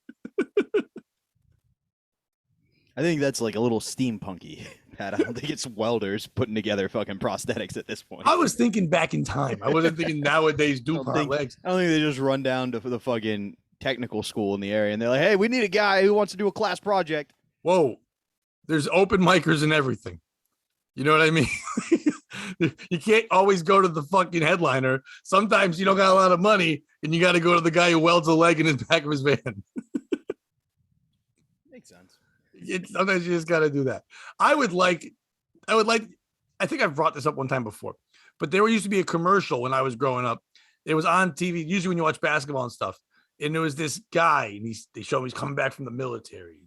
I think that's like a little steampunky, Pat. I don't think it's welders putting together fucking prosthetics at this point. I was thinking back in time. I wasn't thinking nowadays DuPont legs. I don't think they just run down to the fucking technical school in the area and they're like, hey, we need a guy who wants to do a class project. Whoa, there's open micers and everything. You know what I mean? You can't always go to the fucking headliner. Sometimes you don't got a lot of money and you got to go to the guy who welds a leg in the back of his van. Makes sense. Sometimes you just got to do that. I think I've brought this up one time before, but there used to be a commercial when I was growing up. It was on TV, usually when you watch basketball and stuff. And there was this guy, and they show him he's coming back from the military.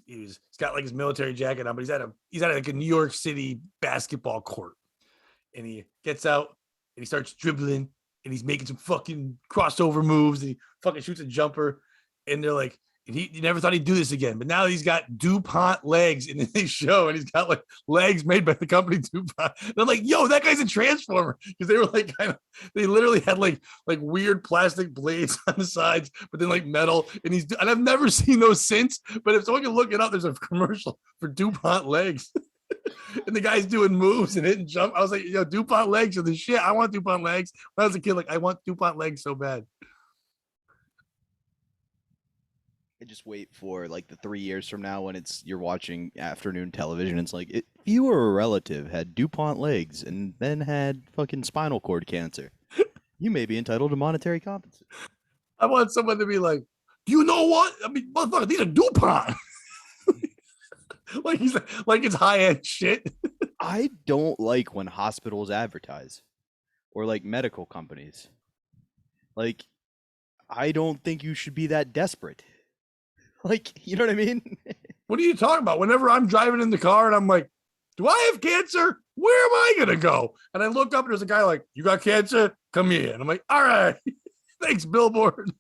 He's got like his military jacket on, but he's at like a New York City basketball court. And he gets out and he starts dribbling and he's making some fucking crossover moves and he fucking shoots a jumper. And they're like, and he never thought he'd do this again, but now he's got DuPont legs in his show, and he's got like legs made by the company DuPont. And I'm like, yo, that guy's a transformer, because they were like they literally had like weird plastic blades on the sides, but then like metal. And I've never seen those since. But if someone can look it up, there's a commercial for DuPont legs, and the guy's doing moves and hitting jump. I was like, yo, DuPont legs are the shit. I want DuPont legs. When I was a kid, like I want DuPont legs so bad. I just wait for like the 3 years from now when you're watching afternoon television. It's like, if you or a relative had DuPont legs and then had fucking spinal cord cancer, you may be entitled to monetary compensation. I want someone to be like, do you know what? I mean, motherfucker, these are DuPont. like it's high-end shit. I don't like when hospitals advertise or like medical companies. Like, I don't think you should be that desperate. Like, you know what I mean? What are you talking about? Whenever I'm driving in the car and I'm like, do I have cancer? Where am I going to go? And I look up and there's a guy like, you got cancer? Come here. And I'm like, all right. Thanks, billboard.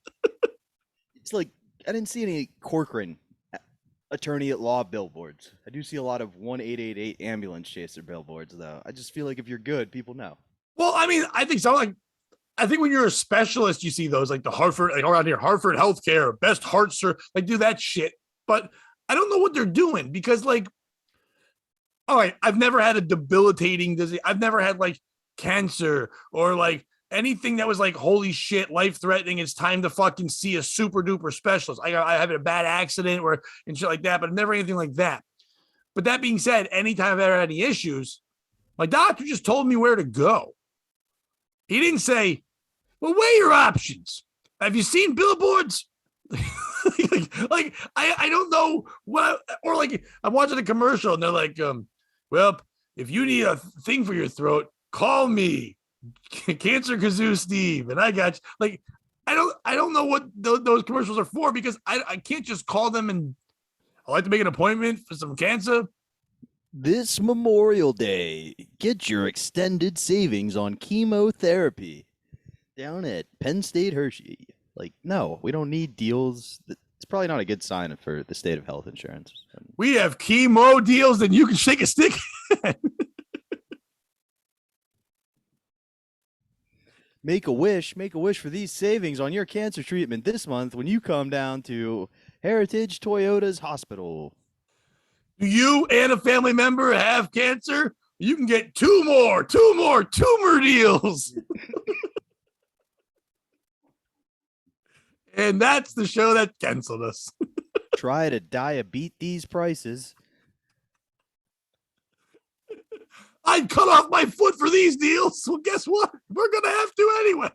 It's like, I didn't see any Corcoran attorney at law billboards. I do see a lot of 1888 ambulance chaser billboards, though. I just feel like if you're good, people know. Well, I mean, I think when you're a specialist, you see those like the Hartford, like around here, Hartford Healthcare, best heart surgery, like do that shit. But I don't know what they're doing because, like, all right, I've never had a debilitating disease. I've never had like cancer or like anything that was like, holy shit, life threatening. It's time to fucking see a super duper specialist. I had a bad accident or and shit like that, but never anything like that. But that being said, anytime I've ever had any issues, my doctor just told me where to go. He didn't say, well, weigh your options. Have you seen billboards? I don't know what, or like I'm watching a commercial and they're like, well, if you need a thing for your throat, call me, Cancer Kazoo Steve, and I got you. Like, I don't know what those commercials are for because I can't just call them and I'd like to make an appointment for some cancer. This Memorial Day, get your extended savings on chemotherapy down at Penn State Hershey. Like, no, we don't need deals. It's probably not a good sign for the state of health insurance. We have chemo deals that you can shake a stick at. Make a wish for these savings on your cancer treatment this month when you come down to Heritage Toyota's hospital. Do you and a family member have cancer? You can get two more tumor deals. And that's the show that canceled us. Try to beat these prices. I'd cut off my foot for these deals. Well, guess what? We're going to have to anyway.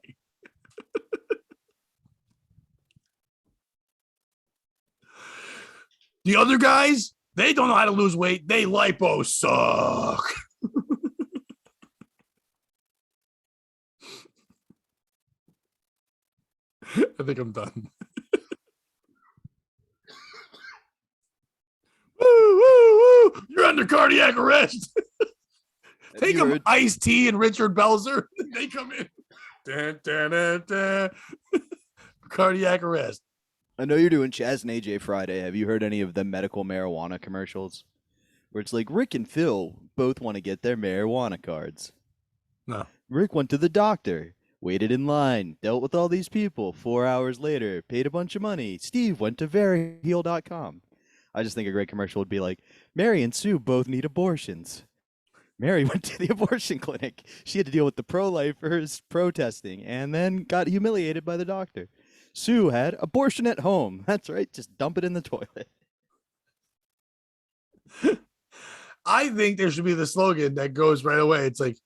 The other guys, they don't know how to lose weight. They lipo suck. I think I'm done. Woo, woo, woo. You're under cardiac arrest. Take them Ice-T and Richard Belzer. They come in. Dun, dun, dun, dun. Cardiac arrest. I know you're doing Chaz and AJ Friday. Have you heard any of the medical marijuana commercials? Where it's like, Rick and Phil both want to get their marijuana cards. No. Rick went to the doctor, waited in line, dealt with all these people. 4 hours later, paid a bunch of money. Steve went to veryheal.com. I just think a great commercial would be like, Mary and Sue both need abortions. Mary went to the abortion clinic. She had to deal with the pro-lifers protesting and then got humiliated by the doctor. Sue had abortion at home. That's right. Just dump it in the toilet. I think there should be the slogan that goes right away. It's like,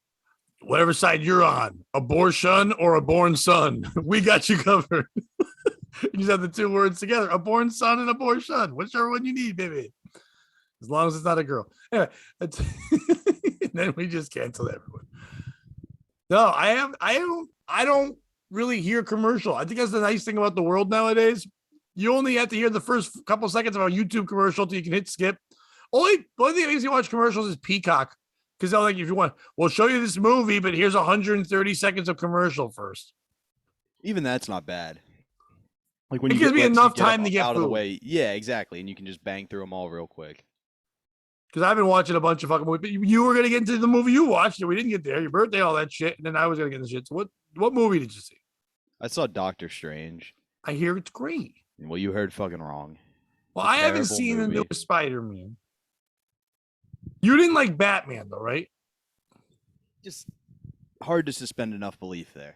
whatever side you're on, abortion or a born son, we got you covered. You just have the two words together, a born son and abortion, whichever one you need, baby. As long as it's not a girl. Anyway, and then we just cancel everyone. No, I don't really hear commercial. I think that's the nice thing about the world nowadays. You only have to hear the first couple seconds of a YouTube commercial till you can hit skip. The only thing that makes you watch commercials is Peacock. Because they're like, if you want, we'll show you this movie, but here's 130 seconds of commercial first. Even that's not bad. Like when it gives me enough time to get out food. of the way. Yeah, exactly. And you can just bang through them all real quick. Because I've been watching a bunch of fucking movies. But you were going to get into the movie you watched, and we didn't get there. Your birthday, all that shit. And then I was going to get into shit. So what movie did you see? I saw Doctor Strange. I hear it's great. Well, you heard fucking wrong. Well, I haven't seen the new Spider-Man. You didn't like Batman, though, right? Just hard to suspend enough belief there.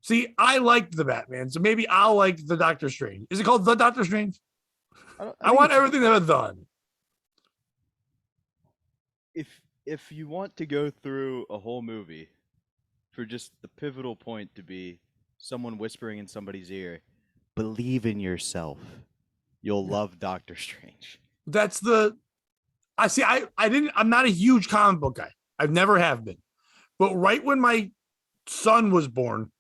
See, I liked the Batman, so maybe I'll like the Doctor Strange. Is it called the Doctor Strange? I want everything that I've done. If you want to go through a whole movie for just the pivotal point to be someone whispering in somebody's ear, believe in yourself, you'll love Doctor Strange. That's the I'm not a huge comic book guy. I've never have been. But right when my son was born,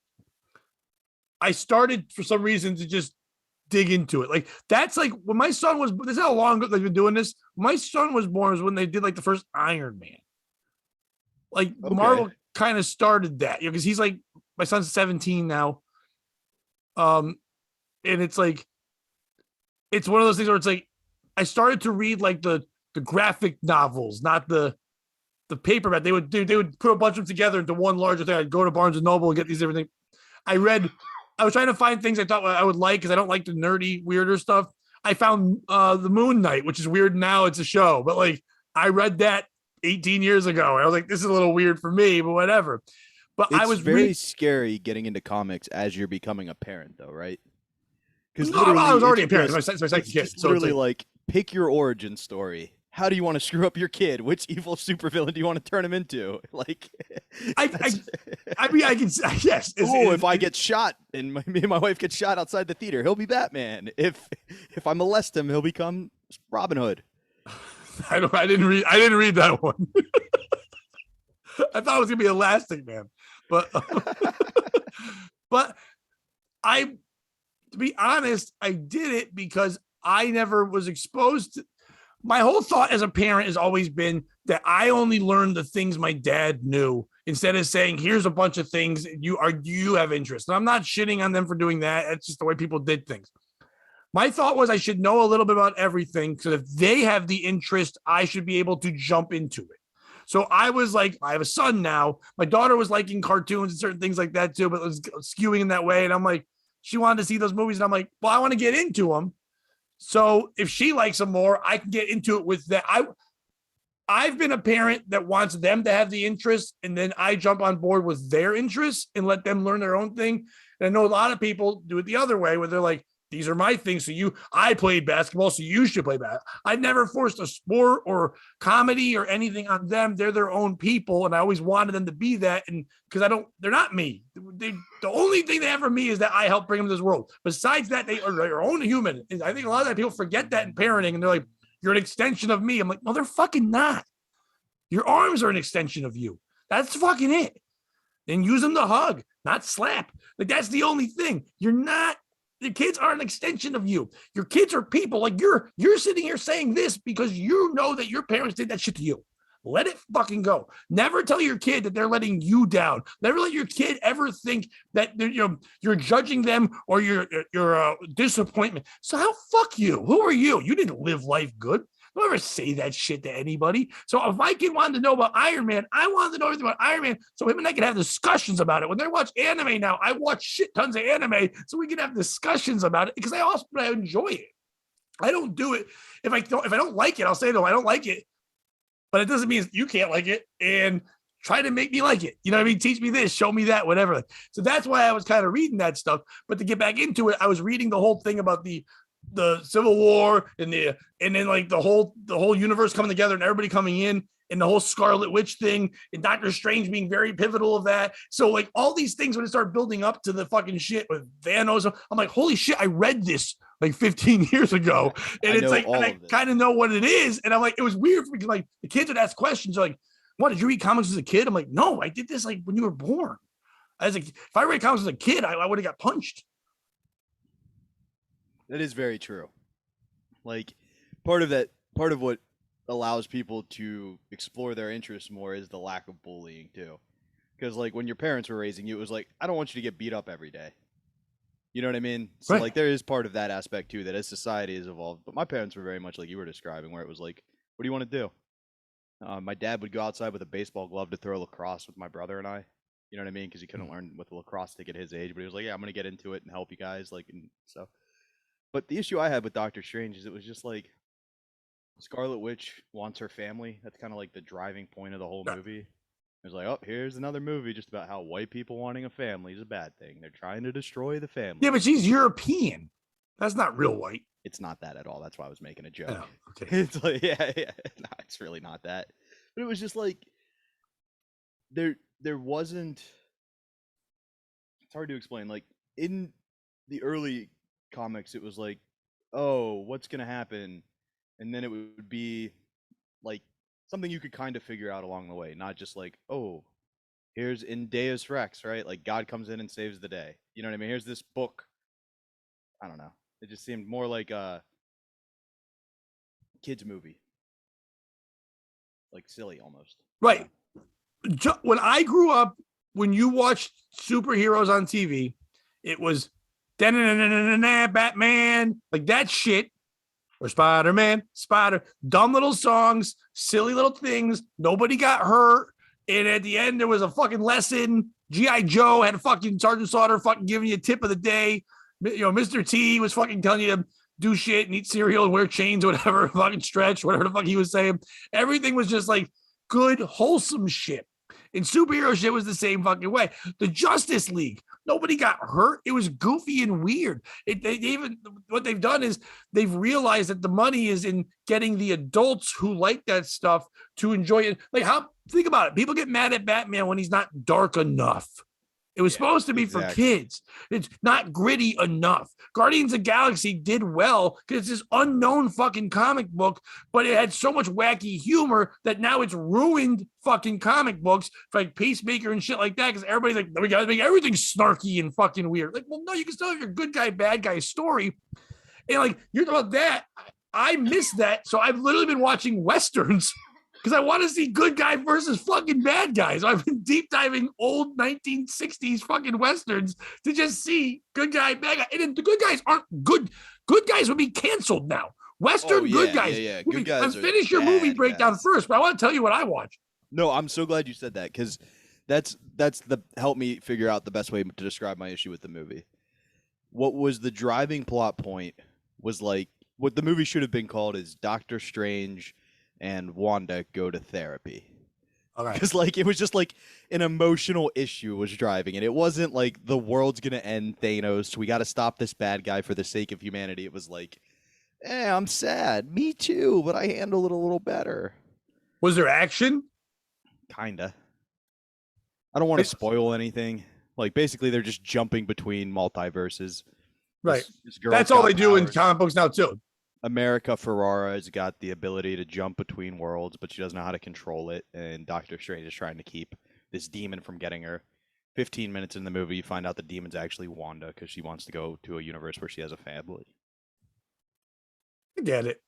I started for some reason to just dig into it. Like that's like when my son was, this is how long they've been doing this. My son was born was when they did like the first Iron Man. Like Marvel kind of started that, because he's like, my son's 17 now. And it's like, it's one of those things where it's like, I started to read like the graphic novels, not the paperback. They would put a bunch of them together into one larger thing. I'd go to Barnes and Noble and get these different things. I was trying to find things I thought I would like, because I don't like the nerdy, weirder stuff. I found the Moon Knight, which is weird now. It's a show, but like I read that 18 years ago. I was like, this is a little weird for me, but whatever. But it's I was very scary getting into comics as you're becoming a parent, though, right? Because I was already a parent. My second kid. So literally, like, pick your origin story. How do you want to screw up your kid? Which evil supervillain do you want to turn him into? Like, I mean, I can, yes. If I get shot and me and my wife get shot outside the theater, he'll be Batman. If I molest him, he'll become Robin Hood. I didn't read that one. I thought it was gonna be Elastic Man, but to be honest, I did it because I never was exposed to. My whole thought as a parent has always been that I only learned the things my dad knew, instead of saying, here's a bunch of things you have interest. And I'm not shitting on them for doing that. That's just the way people did things. My thought was I should know a little bit about everything, so if they have the interest, I should be able to jump into it. So I was like, I have a son now. My daughter was liking cartoons and certain things like that too, but it was skewing in that way. And I'm like, she wanted to see those movies. And I'm like, well, I want to get into them. So if she likes them more, I can get into it with that. I've been a parent that wants them to have the interest, and then I jump on board with their interests and let them learn their own thing. And I know a lot of people do it the other way, where they're like, these are my things. So I played basketball, so you should play basketball. I never forced a sport or comedy or anything on them. They're their own people. And I always wanted them to be that. And because they're not me. The only thing they have for me is that I help bring them to this world. Besides that, they are their own human. And I think a lot of that people forget that in parenting. And they're like, you're an extension of me. I'm like, no, they're fucking not. Your arms are an extension of you. That's fucking it. And use them to hug, not slap. Like that's the only thing. You're not. The kids are an extension of you. Your kids are people. Like you're sitting here saying this because you know that your parents did that shit to you. Let it fucking go. Never tell your kid that they're letting you down. Never let your kid ever think that you're judging them or your disappointment. So how fuck you? Who are you? You didn't live life good. Don't ever say that shit to anybody. So if my kid wanted to know about Iron Man, I wanted to know everything about Iron Man so him and I can have discussions about it. When they watch anime now, I watch shit tons of anime so we can have discussions about it because I enjoy it. I don't do it. If I don't like it, I'll say, no, I don't like it. But it doesn't mean you can't like it and try to make me like it. You know what I mean? Teach me this, show me that, whatever. So that's why I was kind of reading that stuff. But to get back into it, I was reading the whole thing about the Civil War and then like the whole universe coming together and everybody coming in and the whole Scarlet Witch thing and Doctor Strange being very pivotal of that. So like all these things when it started building up to the fucking shit with Thanos, I'm like, holy shit, I read this like 15 years ago. And it's like, and I kind of know what it is. And I'm like, it was weird because like the kids would ask questions like, what, did you read comics as a kid? I'm like, no, I did this like when you were born. I was like, if I read comics as a kid, I would have got punched. That is very true. Like part of what allows people to explore their interests more is the lack of bullying too. Because like when your parents were raising you, it was like, I don't want you to get beat up every day. You know what I mean? So like there is part of that aspect too, that as society has evolved. But my parents were very much like you were describing, where it was like, what do you want to do? My dad would go outside with a baseball glove to throw lacrosse with my brother and I. You know what I mean? Because he couldn't learn with a lacrosse stick at his age. But he was like, yeah, I'm going to get into it and help you guys. Like, and so. But the issue I had with Doctor Strange is it was just like Scarlet Witch wants her family. That's kind of like the driving point of the whole movie. It was like, oh, here's another movie just about how white people wanting a family is a bad thing. They're trying to destroy the family. Yeah, but she's European. That's not real white. It's not that at all. That's why I was making a joke. Oh, okay. It's like, yeah. No, it's really not that. But it was just like there wasn't. It's hard to explain. Like in the early comics, it was like, oh, what's gonna happen, and then it would be like something you could kind of figure out along the way, not just like, oh, here's in Deus Rex, right? Like God comes in and saves the day. You know what I mean? Here's this book. I don't know. It just seemed more like a kids movie, like silly almost. Right. When I grew up, when you watched superheroes on TV, it was Batman, like that shit, or Spider-Man, dumb little songs, silly little things. Nobody got hurt. And at the end, there was a fucking lesson. G.I. Joe had a fucking Sergeant Slaughter fucking giving you a tip of the day. You know, Mr. T was fucking telling you to do shit and eat cereal and wear chains or whatever, fucking stretch, whatever the fuck he was saying. Everything was just like good, wholesome shit. And superhero shit was the same fucking way. The Justice League, nobody got hurt. It was goofy and weird. What they've done is they've realized that the money is in getting the adults who like that stuff to enjoy it. Like think about it. People get mad at Batman when he's not dark enough. It was supposed to be for kids. It's not gritty enough. Guardians of the Galaxy did well because it's this unknown fucking comic book, but it had so much wacky humor that now it's ruined fucking comic books for like Peacemaker and shit like that because everybody's like, we gotta make everything snarky and fucking weird. Like, well, no, you can still have your good guy, bad guy story. And like, you're talking about that. I miss that. So I've literally been watching Westerns because I want to see good guy versus fucking bad guys. So I've been deep diving old 1960s fucking Westerns to just see good guy, bad guy. And then the good guys aren't good. Good guys would be canceled now. Western good guys. Yeah. Good guys. Finish your movie breakdown first, but I want to tell you what I watched. No, I'm so glad you said that because that's the help me figure out the best way to describe my issue with the movie. What was the driving plot point was like what the movie should have been called is Doctor Strange and Wanda go to therapy. All right. Because like it was just like an emotional issue was driving it. It wasn't like the world's gonna end Thanos. We got to stop this bad guy for the sake of humanity. It was like, I'm sad. Me too, but I handle it a little better. Was there action? Kinda. I don't want to spoil anything. Like basically, they're just jumping between multiverses. Right. That's all they do in comic books now too. America Ferrara has got the ability to jump between worlds, but she doesn't know how to control it. And Doctor Strange is trying to keep this demon from getting her. 15 minutes in the movie, you find out the demon's actually Wanda because she wants to go to a universe where she has a family. I get it.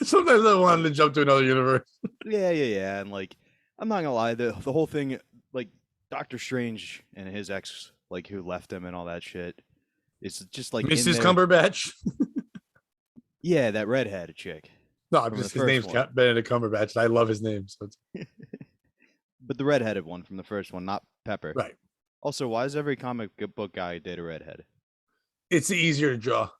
Sometimes I wanted to jump to another universe. Yeah. And like, I'm not gonna lie, the whole thing, like Doctor Strange and his ex, like who left him and all that shit, it's just like in Mrs. there. Cumberbatch. Yeah, that redhead chick. No, I'm From just the his name's first one. Benedict Cumberbatch. And I love his name. So it's But the redheaded one from the first one, not Pepper. right. Also, why does every comic book guy date a redhead? It's easier to draw.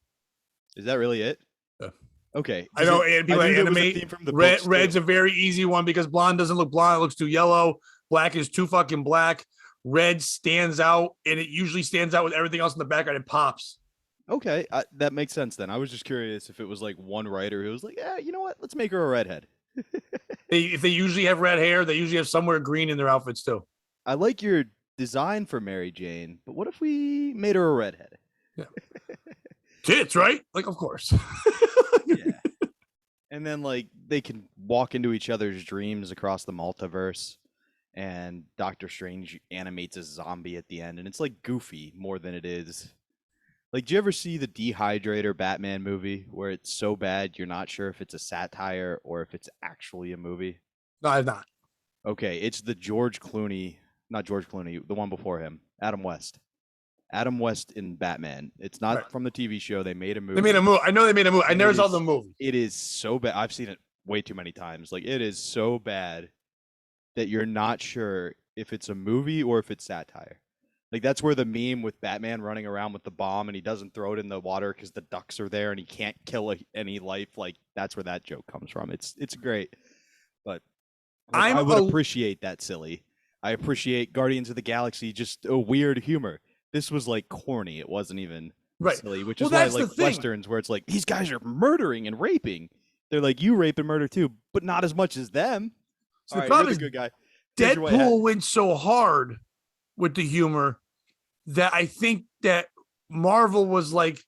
Is that really it? Yeah. Okay. I know, and people I knew there was a animate. theme from the Red, books, red's too. a very easy one because blonde doesn't look blonde; it looks too yellow. Black is too fucking black. Red stands out, and it usually stands out with everything else in the background. It pops. Okay, that makes sense then. I was just curious if it was like one writer who was like, yeah, you know what? Let's make her a redhead. If they usually have red hair, they usually have somewhere green in their outfits too. I like your design for Mary Jane, but what if we made her a redhead? Yeah. Tits, right? Like, of course. Yeah. And then like they can walk into each other's dreams across the multiverse, and Doctor Strange animates a zombie at the end, and it's like goofy more than it is. Like, do you ever see the Dehydrator Batman movie where it's so bad you're not sure if it's a satire or if it's actually a movie? No, I'm not. Okay, it's the not George Clooney, the one before him, Adam West. Adam West in Batman. It's not Right. from the TV show. They made a movie. They made a movie. I know they made a movie. I And never it saw is- the movie. It is so bad. I've seen it way too many times. Like, it is so bad that you're not sure if it's a movie or if it's satire. Like, that's where the meme with Batman running around with the bomb and he doesn't throw it in the water because the ducks are there and he can't kill any life. Like, that's where that joke comes from. It's great. But like, I would appreciate that silly. I appreciate Guardians of the Galaxy, just a weird humor. This was like corny. It wasn't even silly, which is why that's the like thing. Westerns where it's like, these guys are murdering and raping. They're like, you rape and murder too, but not as much as them. So All the right, problem you're is the good guy. Here's your white hat. Deadpool went so hard with the humor that I think that Marvel was like,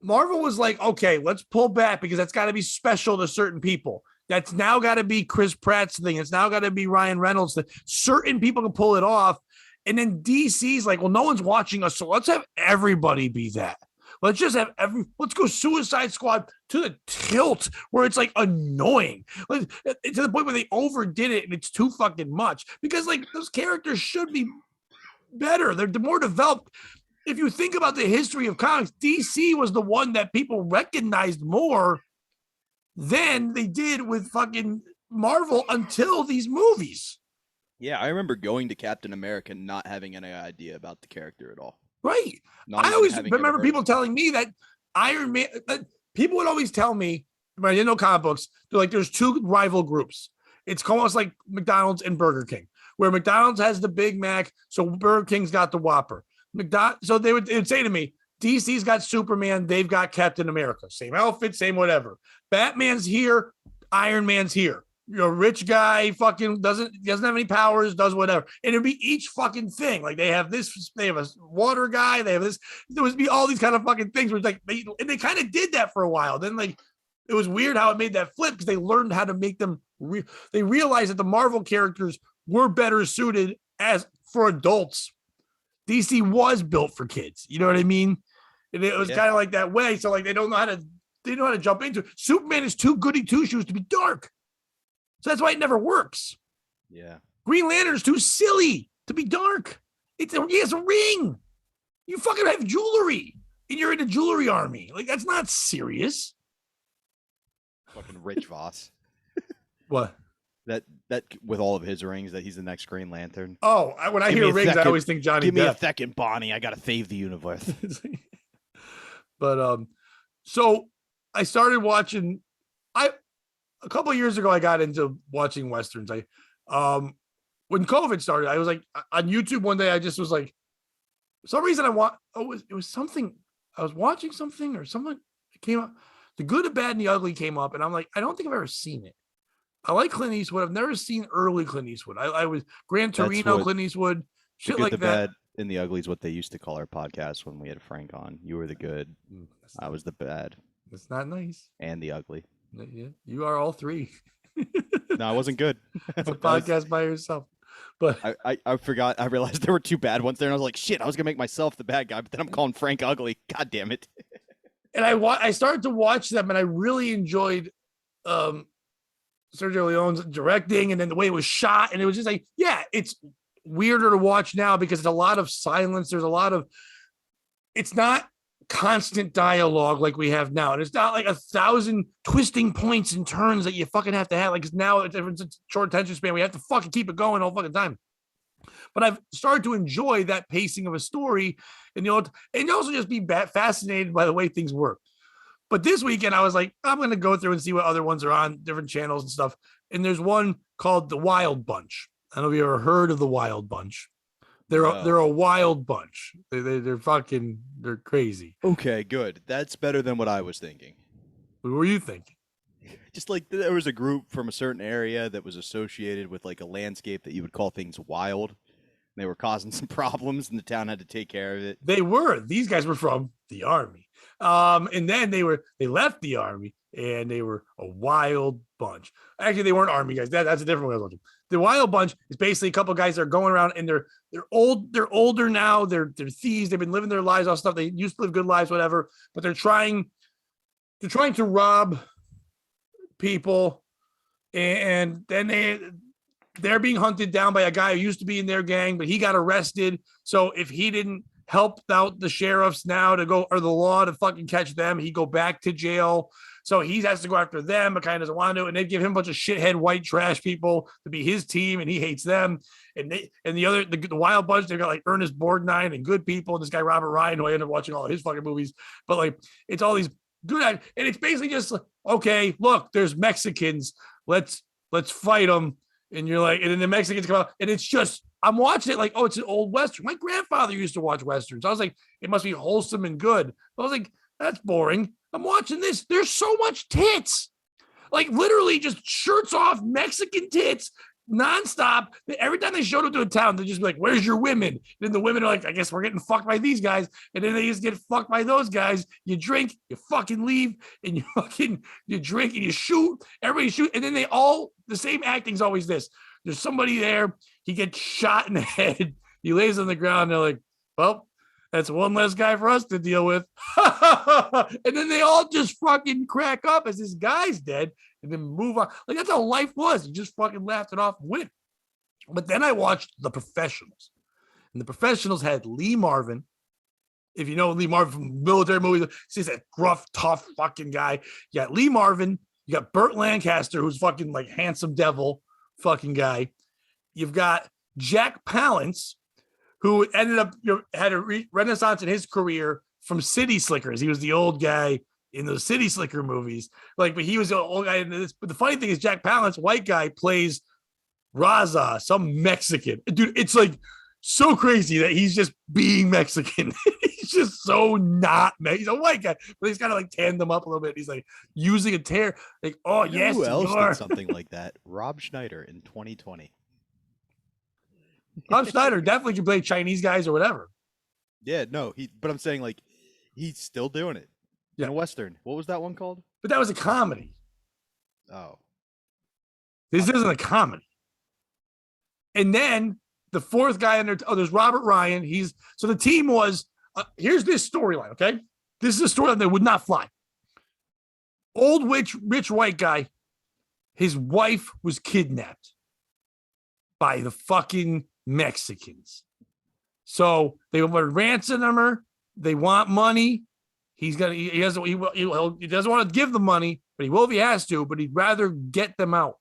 okay, let's pull back because that's got to be special to certain people. That's now got to be Chris Pratt's thing. It's now got to be Ryan Reynolds thing. Certain people can pull it off. And then DC's like, well, no one's watching us, so let's have everybody be that. Let's just have let's go Suicide Squad to the tilt where it's like annoying. Like, to the point where they overdid it and it's too fucking much. Because like those characters should be better. They're more developed. If you think about the history of comics, DC was the one that people recognized more than they did with fucking Marvel until these movies. Yeah, I remember going to Captain America not having any idea about the character at all. Right. Not I even always having ever remember heard people of it. telling me that Iron Man, people would always tell me when I didn't know comic books, they're like, there's two rival groups. It's almost like McDonald's and Burger King, where McDonald's has the Big Mac, so Burger King's got the Whopper. So they would say to me, DC's got Superman, they've got Captain America, same outfit, same whatever. Batman's here, Iron Man's here. You're a rich guy, fucking doesn't have any powers, does whatever. And it'd be each fucking thing. Like they have this, they have a water guy, they have this. There would be all these kind of fucking things where it's like they kind of did that for a while. Then like it was weird how it made that flip because they learned how to make them. They realized that the Marvel characters were better suited as for adults. DC was built for kids. You know what I mean? And it was kind of like that way. So like they don't know how to jump into it. Superman is too goody two shoes to be dark. So that's why it never works. Yeah. Green Lantern's too silly to be dark. He has a ring. You fucking have jewelry and you're in a jewelry army. Like, that's not serious. Fucking Rich Voss. What? That with all of his rings, that he's the next Green Lantern. Oh, when I hear rings, I always think Johnny Give me a Depp. second, Bonnie. I gotta save the universe. But so I started watching. A couple of years ago, I got into watching Westerns. When COVID started, I was like on YouTube one day. I just was like, for some reason it was something. I was watching something or someone came up. The Good, the Bad, and the Ugly came up, and I'm like, I don't think I've ever seen it. I like Clint Eastwood. I've never seen early Clint Eastwood. I was Gran Torino, Clint Eastwood, shit the Good, like the that. Bad, and the Ugly is what they used to call our podcast when we had Frank on. You were the good. I was the bad. It's not nice. and the ugly. Yeah, you are all three. No, I wasn't good. It's a That was- podcast by yourself. But I forgot. I realized there were two bad ones there, and I was like, shit, I was gonna make myself the bad guy, but then I'm calling Frank ugly. God damn it. and I started to watch them, and I really enjoyed Sergio Leone's directing, and then the way it was shot, and it was just like, yeah, it's weirder to watch now because it's a lot of silence. There's a lot of, it's not constant dialogue like we have now, and it's not like 1,000 twisting points and turns that you fucking have to have. Like, 'cause now it's a short attention span. We have to fucking keep it going all fucking time. But I've started to enjoy that pacing of a story, and and also just be fascinated by the way things work. But this weekend, I was like, I'm going to go through and see what other ones are on different channels and stuff. And there's one called The Wild Bunch. I don't know if you ever heard of The Wild Bunch. They're a wild bunch. They're crazy. Okay, good. That's better than what I was thinking. What were you thinking? Just like there was a group from a certain area that was associated with like a landscape that you would call things wild. They were causing some problems, and the town had to take care of it. These guys were from the army. And then they left the army, and they were a wild bunch. Actually, they weren't army guys. That's a different way of looking. The wild bunch is basically a couple of guys that are going around, and they're older now. They're thieves. They've been living their lives off stuff. They used to live good lives, whatever, but they're trying to rob people, and then they're being hunted down by a guy who used to be in their gang, but he got arrested. So if he didn't help out the sheriffs now or the law to fucking catch them, he'd go back to jail. So he has to go after them, but kind of doesn't want to. And they give him a bunch of shithead white trash people to be his team, and he hates them. And the wild bunch, they've got like Ernest Borgnine and good people, and this guy Robert Ryan, who I ended up watching all of his fucking movies. But like, it's all these good, and it's basically just okay, look, there's Mexicans, let's fight them. And you're like, and then the Mexicans come out, and it's just, I'm watching it like, oh, it's an old Western. My grandfather used to watch Westerns. I was like, it must be wholesome and good. I was like, that's boring. I'm watching this. There's so much tits. Like literally just shirts off Mexican tits nonstop. Every time they showed up to a town, they'd just be like, where's your women? And then the women are like, I guess we're getting fucked by these guys. And then they just get fucked by those guys. You drink, you fucking leave, and you drink and you shoot. Everybody shoot. And then the same acting's always this. There's somebody there. He gets shot in the head. He lays on the ground. They're like, well, that's one less guy for us to deal with. And then they all just fucking crack up as this guy's dead and then move on. Like, that's how life was. You just fucking laughed it off and win. But then I watched The Professionals. And The Professionals had Lee Marvin. If you know Lee Marvin from military movies, he's a gruff, tough fucking guy. You got Lee Marvin. You got Burt Lancaster, who's fucking like handsome devil fucking guy. You've got Jack Palance, who ended up had a renaissance in his career from City Slickers. He was the old guy in those City Slicker movies. Like, but he was the old guy in this. But the funny thing is, Jack Palance, white guy, plays Raza, some Mexican dude. It's like so crazy that he's just being Mexican. He's just so not Mexican. He's a white guy, but he's kind of like tanned them up a little bit. He's like using a tear. Like, oh yes, who else did something like that? Rob Schneider in 2020. Rob Schneider definitely can play Chinese guys or whatever. Yeah, no, but I'm saying like he's still doing it. Yeah. In a Western. What was that one called? But that was a comedy. Oh. This isn't a comedy. And then the fourth guy in there, there's Robert Ryan. So the team was, here's this storyline, okay? This is a storyline that would not fly. Old rich white guy, his wife was kidnapped by the fucking Mexicans. So they were ransoming her. They want money. He doesn't want to give the money, but he will if he has to, but he'd rather get them out.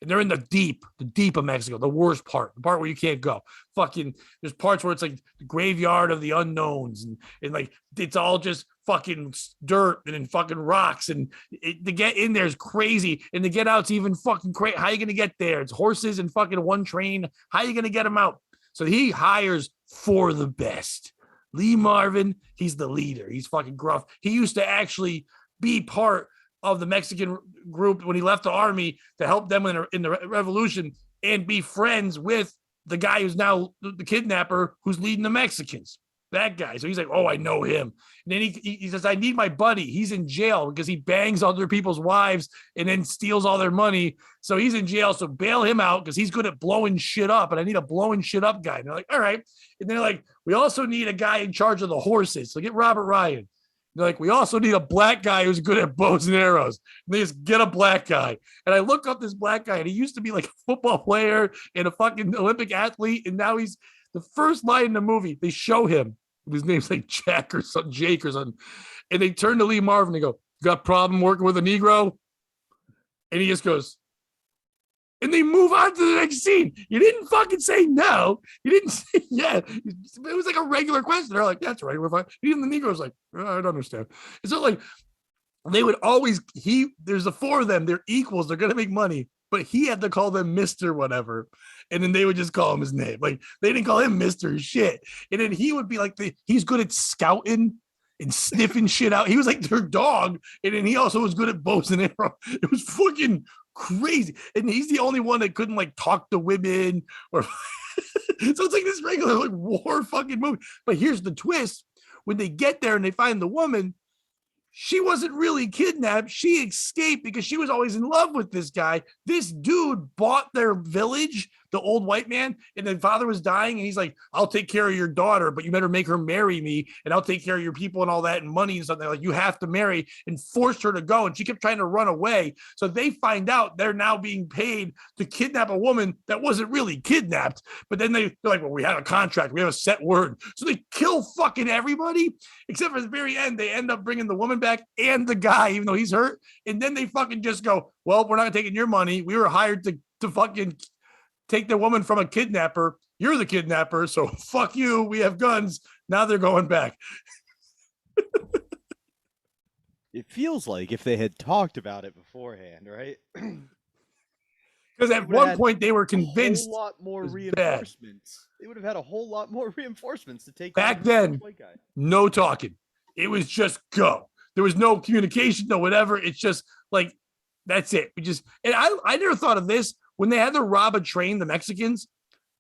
And they're in the deep of Mexico, the worst part, the part where you can't go. Fucking, there's parts where it's like the graveyard of the unknowns, and like it's all just fucking dirt and then fucking rocks. And to get in there is crazy, and to get out's even fucking crazy. How are you gonna get there? It's horses and fucking one train. How are you gonna get them out? So he hires for the best. Lee Marvin, he's the leader. He's fucking gruff. He used to actually be part of the Mexican group when he left the army to help them in the revolution and be friends with the guy who's now the kidnapper who's leading the Mexicans. that guy. So he's like, oh, I know him. And then he says, I need my buddy. He's in jail because he bangs other people's wives and then steals all their money. So he's in jail. So bail him out because he's good at blowing shit up. And I need a blowing shit up guy. And they're like, all right. And they're like, we also need a guy in charge of the horses. So get Robert Ryan. They're like, we also need a black guy who's good at bows and arrows. And they just get a black guy. And I look up this black guy, and he used to be like a football player and a fucking Olympic athlete. And now he's the first line in the movie. They show him. His name's like Jack or something, Jake or something. And they turn to Lee Marvin and they go, you got a problem working with a Negro? And he just goes, and they move on to the next scene. You didn't fucking say no. You didn't say yeah. It was like a regular question. They're like, that's right. We're fine. Even the Negro's like, I don't understand. It's not like they would always, there's the four of them. They're equals. They're going to make money. But he had to call them Mr. whatever. And then they would just call him his name. Like they didn't call him Mr. shit. And then he would be like, he's good at scouting and sniffing shit out. He was like their dog. And then he also was good at bows and arrows. It was fucking crazy. And he's the only one that couldn't like talk to women or so it's like this regular like war fucking movie. But here's the twist. When they get there and they find the woman, she wasn't really kidnapped. She escaped because she was always in love with this guy. This dude bought their village, the old white man, and the father was dying. And he's like, I'll take care of your daughter, but you better make her marry me. And I'll take care of your people and all that and money and something. Like, you have to marry, and forced her to go. And she kept trying to run away. So they find out they're now being paid to kidnap a woman that wasn't really kidnapped. But then they're like, well, we have a contract. We have a set word. So they kill fucking everybody, except for the very end. They end up bringing the woman back and the guy, even though he's hurt. And then they fucking just go, well, we're not taking your money. We were hired to fucking take the woman from a kidnapper. You're the kidnapper. So fuck you. We have guns. Now they're going back. It feels like if they had talked about it beforehand, right? Because at one point they were convinced a whole lot more it was reinforcements. They would have had a whole lot more reinforcements to take back down then. white guy. No talking. It was just go. There was no communication, no whatever. It's just like, that's it. And I never thought of this when they had to rob a train, the Mexicans.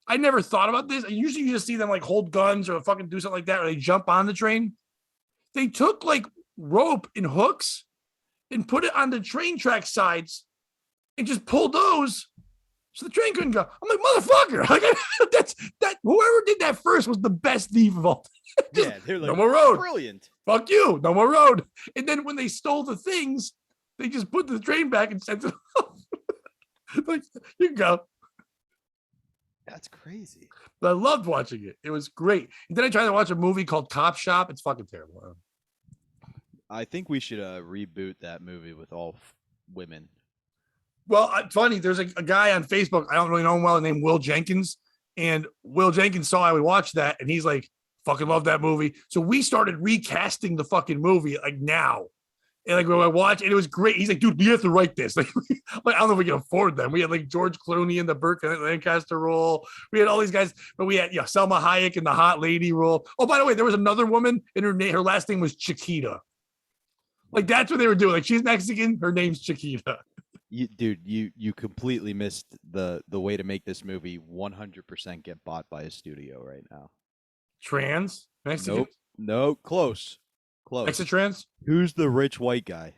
I never thought about this. Usually you just see them like hold guns or fucking do something like that, or they jump on the train. They took like rope and hooks and put it on the train track sides and just pulled those so the train couldn't go. I'm like, motherfucker. Like, whoever did that first was the best thief of all. Yeah, they're like, no more road. Brilliant. Fuck you. No more road. And then when they stole the things, they just put the train back and sent it off. Like, you can go. That's crazy. But I loved watching it. It was great. And then I tried to watch a movie called Cop Shop. It's fucking terrible. I think we should reboot that movie with all women. Well, it's funny. There's a guy on Facebook. I don't really know him well, named Will Jenkins. And Will Jenkins saw I would watch that. And he's like, fucking love that movie. So we started recasting the fucking movie like now. And like when I watched it, it was great. He's like, dude, we have to write this. Like, I don't know if we can afford them. We had like George Clooney in the Burke Lancaster role. We had all these guys, but we had Selma Hayek in the hot lady role. Oh, by the way, there was another woman, and her last name was Chiquita. Like that's what they were doing. Like she's Mexican, her name's Chiquita. You completely missed the way to make this movie 100% get bought by a studio right now. Trans Mexican? Nope. No, close. Mexitrans? Who's the rich white guy?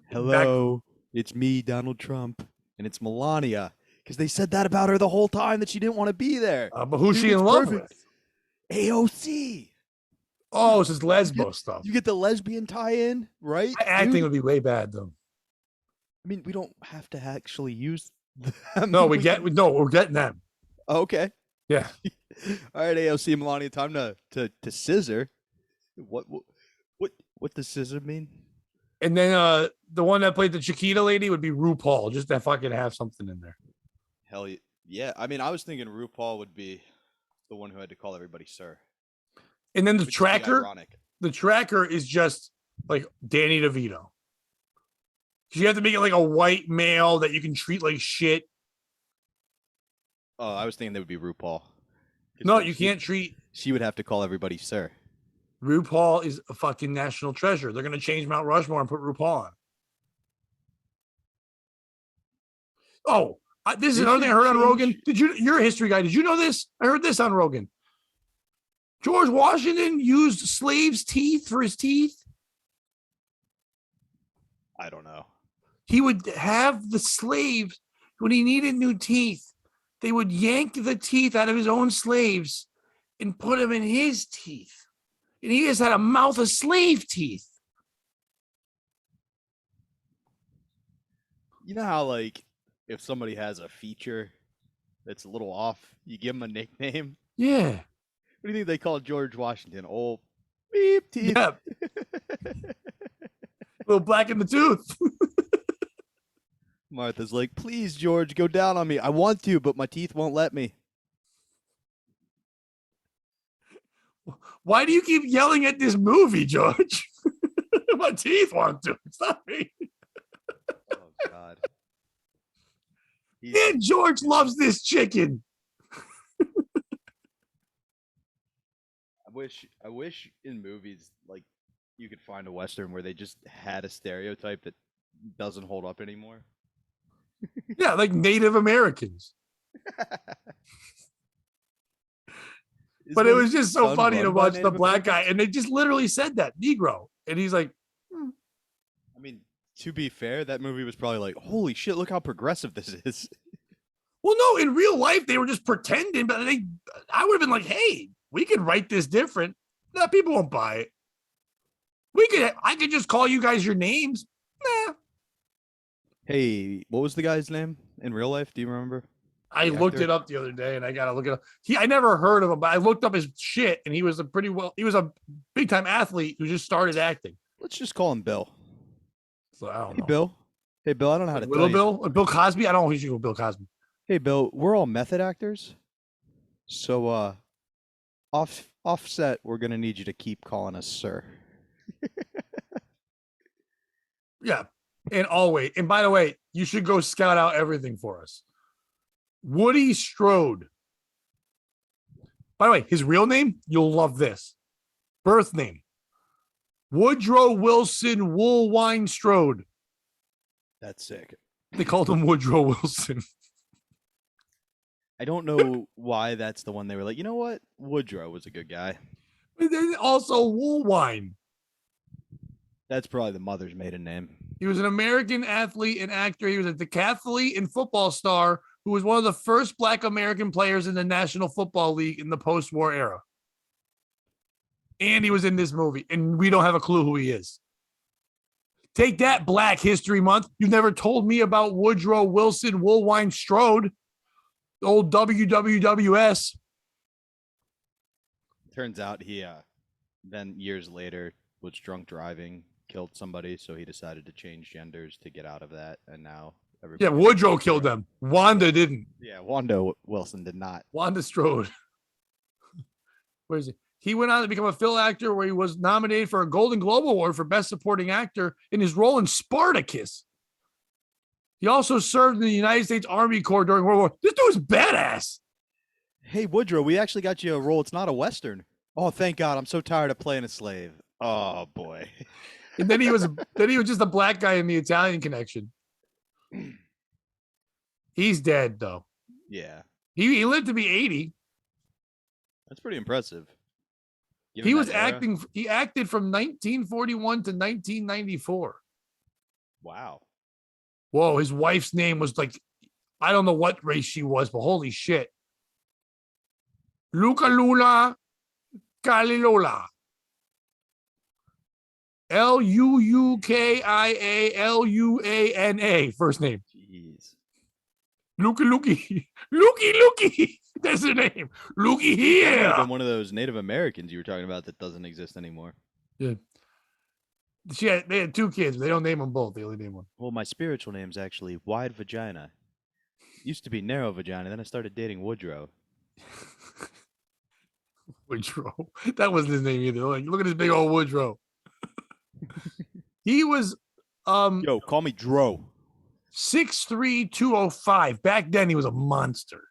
Hello, it's me, Donald Trump, and it's Melania. Because they said that about her the whole time, that she didn't want to be there. But who's she in love with? AOC. Oh, it's just lesbo stuff. You get the lesbian tie-in, right? Acting would be way bad though. I mean, we don't have to actually use them. No, we're getting them. Okay. Yeah. All right, AOC and Melania, time to scissor. What does scissor mean? And then the one that played the Chiquita lady would be RuPaul, just to fucking have something in there. Hell yeah. I mean, I was thinking RuPaul would be the one who had to call everybody sir. And then the tracker is just like Danny DeVito. You have to make it like a white male that you can treat like shit. Oh, I was thinking that would be RuPaul. No, you can't treat. She would have to call everybody sir. RuPaul is a fucking national treasure. They're going to change Mount Rushmore and put RuPaul on. Oh, this is another thing I heard on Rogan. You're a history guy. Did you know this? I heard this on Rogan. George Washington used slaves' teeth for his teeth. I don't know. He would have the slaves, when he needed new teeth, they would yank the teeth out of his own slaves and put them in his teeth. And he just had a mouth of slave teeth. You know how, like, if somebody has a feature that's a little off, you give them a nickname? Yeah. What do you think they call George Washington? Old beep teeth. Yeah. A little black in the tooth. Martha's like, please, George, go down on me. I want to, but my teeth won't let me. Why do you keep yelling at this movie, George? My teeth want to. Stop me. Oh, God. And George loves this chicken. I wish in movies, like, you could find a Western where they just had a stereotype that doesn't hold up anymore. Yeah, like Native Americans. But it was just so funny to watch the black guy, and they just literally said that, Negro. And he's like, I mean, to be fair, that movie was probably like, holy shit, look how progressive this is. well, no, in real life, they were just pretending, but I would have been like, hey, we could write this different. No, people won't buy it. I could just call you guys your names. Nah. Hey, what was the guy's name in real life? Do you remember? I looked it up the other day, and I gotta look it up. I never heard of him, but I looked up his shit, and he was a big time athlete who just started acting. Let's just call him Bill. So I don't Hey, know. Bill. Hey, Bill, I don't know how to Little tell you. Bill? Bill Cosby? I don't know who you should go Bill Cosby. Hey, Bill, we're all method actors. So, offset, we're going to need you to keep calling us sir. Yeah. And always. And by the way, you should go scout out everything for us. Woody Strode. By the way, his real name, you'll love this. Birth name. Woodrow Wilson Woolwine Strode. That's sick. They called him Woodrow Wilson. I don't know why that's the one they were like, you know what? Woodrow was a good guy. And then also Woolwine. That's probably the mother's maiden name. He was an American athlete and actor. He was a decathlete and football star who was one of the first Black American players in the National Football League in the post-war era. And he was in this movie, and we don't have a clue who he is. Take that, Black History Month. You've never told me about Woodrow Wilson Woolwine Strode, the old WWWS. Turns out he then years later was drunk driving, killed somebody, so he decided to change genders to get out of that, and now Yeah, Woodrow killed them. Wanda didn't. Yeah, Wanda Wilson did not. Wanda Strode. Where is he? He went on to become a film actor where he was nominated for a Golden Globe Award for Best Supporting Actor in his role in Spartacus. He also served in the United States Army Corps during World War. This dude's badass. Hey, Woodrow, we actually got you a role. It's not a Western. Oh, thank God. I'm so tired of playing a slave. Oh, boy. And then he was just a black guy in the Italian Connection. He's dead, though. Yeah. He lived to be 80. That's pretty impressive. He was acting. He acted from 1941 to 1994. Wow. Whoa, his wife's name was like, I don't know what race she was, but holy shit. Luca Lula Kalilola. Luukialuana, first name. Jeez. Luki. That's her name. Lukey here. Been one of those Native Americans you were talking about that doesn't exist anymore. Yeah. They had two kids. But they don't name them both. They only name one. Well, my spiritual name's actually Wide Vagina. Used to be Narrow Vagina. Then I started dating Woodrow. Woodrow. That wasn't his name either. Like, look at this big old Woodrow. He was Yo, call me Dro. 6'3", 205. Back then he was a monster.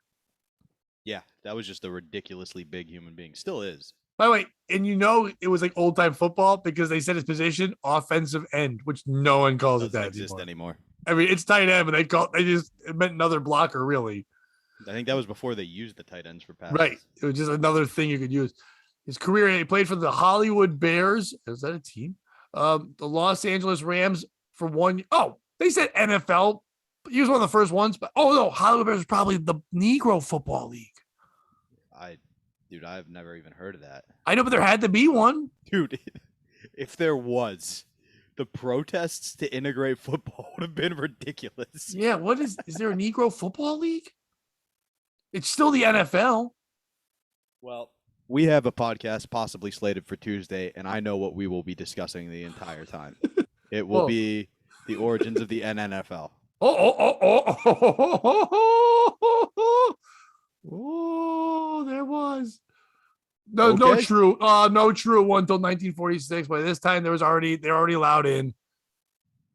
Yeah, that was just a ridiculously big human being. Still is. By the way, and you know it was like old time football because they said his position offensive end, which no one calls it Doesn't that exist anymore. I mean, it's tight end, but it meant another blocker, really. I think that was before they used the tight ends for passes. Right. It was just another thing you could use. His career, he played for the Hollywood Bears. Is that a team? The Los Angeles Rams for 1 year. Oh, they said NFL. He was one of the first ones, but no, Hollywood Bears was probably the Negro Football League. Dude, I've never even heard of that. I know, but there had to be one. Dude, if there was, the protests to integrate football would have been ridiculous. Yeah, what is there a Negro Football League? It's still the NFL. Well, we have a podcast possibly slated for Tuesday, and I know what we will be discussing the entire time. It will be the origins of the NNFL. Oh, there was. No true one until 1946. By this time, they're already allowed in.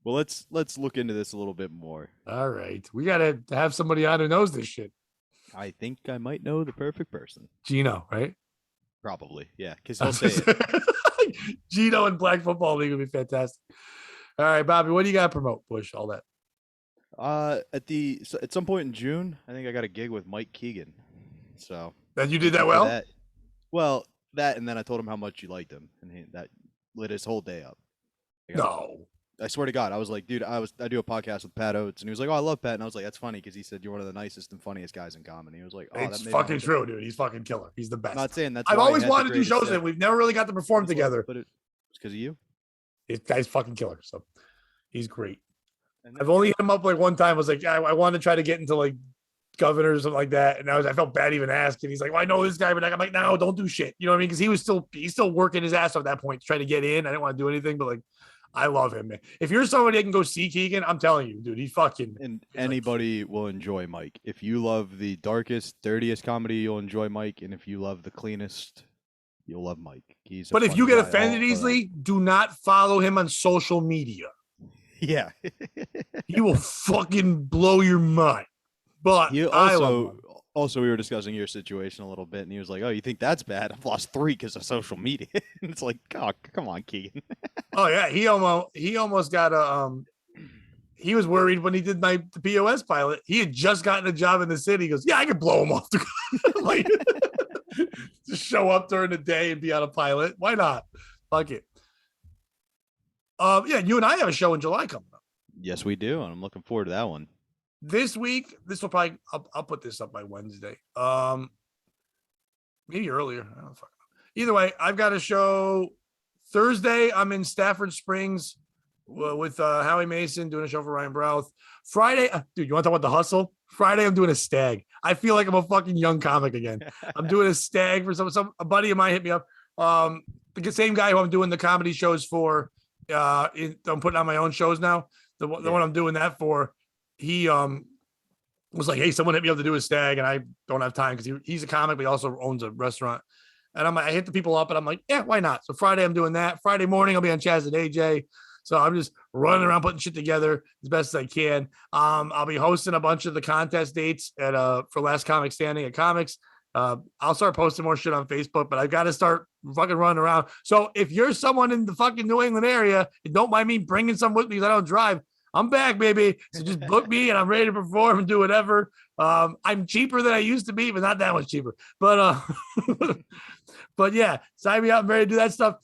Well, let's look into this a little bit more. All right, we gotta have somebody on who knows this shit. I think I might know the perfect person. Gino, right? Probably, yeah, because he'll say it. Gino and Black Football League would be fantastic. All right, Bobby, what do you got to promote? Bush, all that. At some point in June, I think I got a gig with Mike Keegan. So and you did that well. That and then I told him how much you liked him, and that lit his whole day up. No, I swear to God, I was like, dude, I do a podcast with Pat Oates, and he was like, oh, I love Pat, and I was like, that's funny because he said you're one of the nicest and funniest guys in comedy. He was like, oh, it's fucking true, dude. He's fucking killer. He's the best. I'm not saying that's. I've always wanted to do shows with him. We've never really got to perform together. But it's because of you. This guy's fucking killer. So he's great. I've only hit him up like one time. I was like, I wanted to try to get into like governor or something like that, and I felt bad even asking. He's like, well, I know this guy, but I'm like, no, don't do shit. You know what I mean? Because he's still working his ass off at that point to try to get in. I didn't want to do anything, but like, I love him, man. If you're somebody that can go see Keegan, I'm telling you, dude, he's fucking. And anybody will enjoy Mike. If you love the darkest, dirtiest comedy, you'll enjoy Mike, and if you love the cleanest, you'll love Mike. But if you get offended easily, do not follow him on social media. Yeah. He will fucking blow your mind. But also we were discussing your situation a little bit, and he was like, oh, you think that's bad? I've lost 3 because of social media. And it's like, oh, come on, Keegan. Oh yeah, he almost got a he was worried when he did the POS pilot. He had just gotten a job in the city. He goes, yeah, I could blow him off the like just show up during the day and be on a pilot. Why not? Fuck it. Yeah, you and I have a show in July coming up. Yes, we do, and I'm looking forward to that one. This week, this will probably I'll put this up by Wednesday. Maybe earlier. I don't know. Either way, I've got a show Thursday. I'm in Stafford Springs with Howie Mason doing a show for Ryan Brouth. Friday, dude, you want to talk about the hustle? Friday, I'm doing a stag. I feel like I'm a fucking young comic again. I'm doing a stag for a buddy of mine hit me up. The same guy who I'm doing the comedy shows for. I'm putting on my own shows now. The one I'm doing that for. He was like, hey, someone hit me up to do a stag, and I don't have time because he's a comic, but he also owns a restaurant. And I hit the people up, and I'm like, yeah, why not? So Friday, I'm doing that. Friday morning, I'll be on Chaz and AJ. So I'm just running around putting shit together as best as I can. I'll be hosting a bunch of the contest dates for Last Comic Standing at Comics. I'll start posting more shit on Facebook, but I've got to start fucking running around. So if you're someone in the fucking New England area, and don't mind me bringing some with me because I don't drive, I'm back, baby. So just book me and I'm ready to perform and do whatever. I'm cheaper than I used to be, but not that much cheaper. But but yeah, sign me up. I'm ready to do that stuff.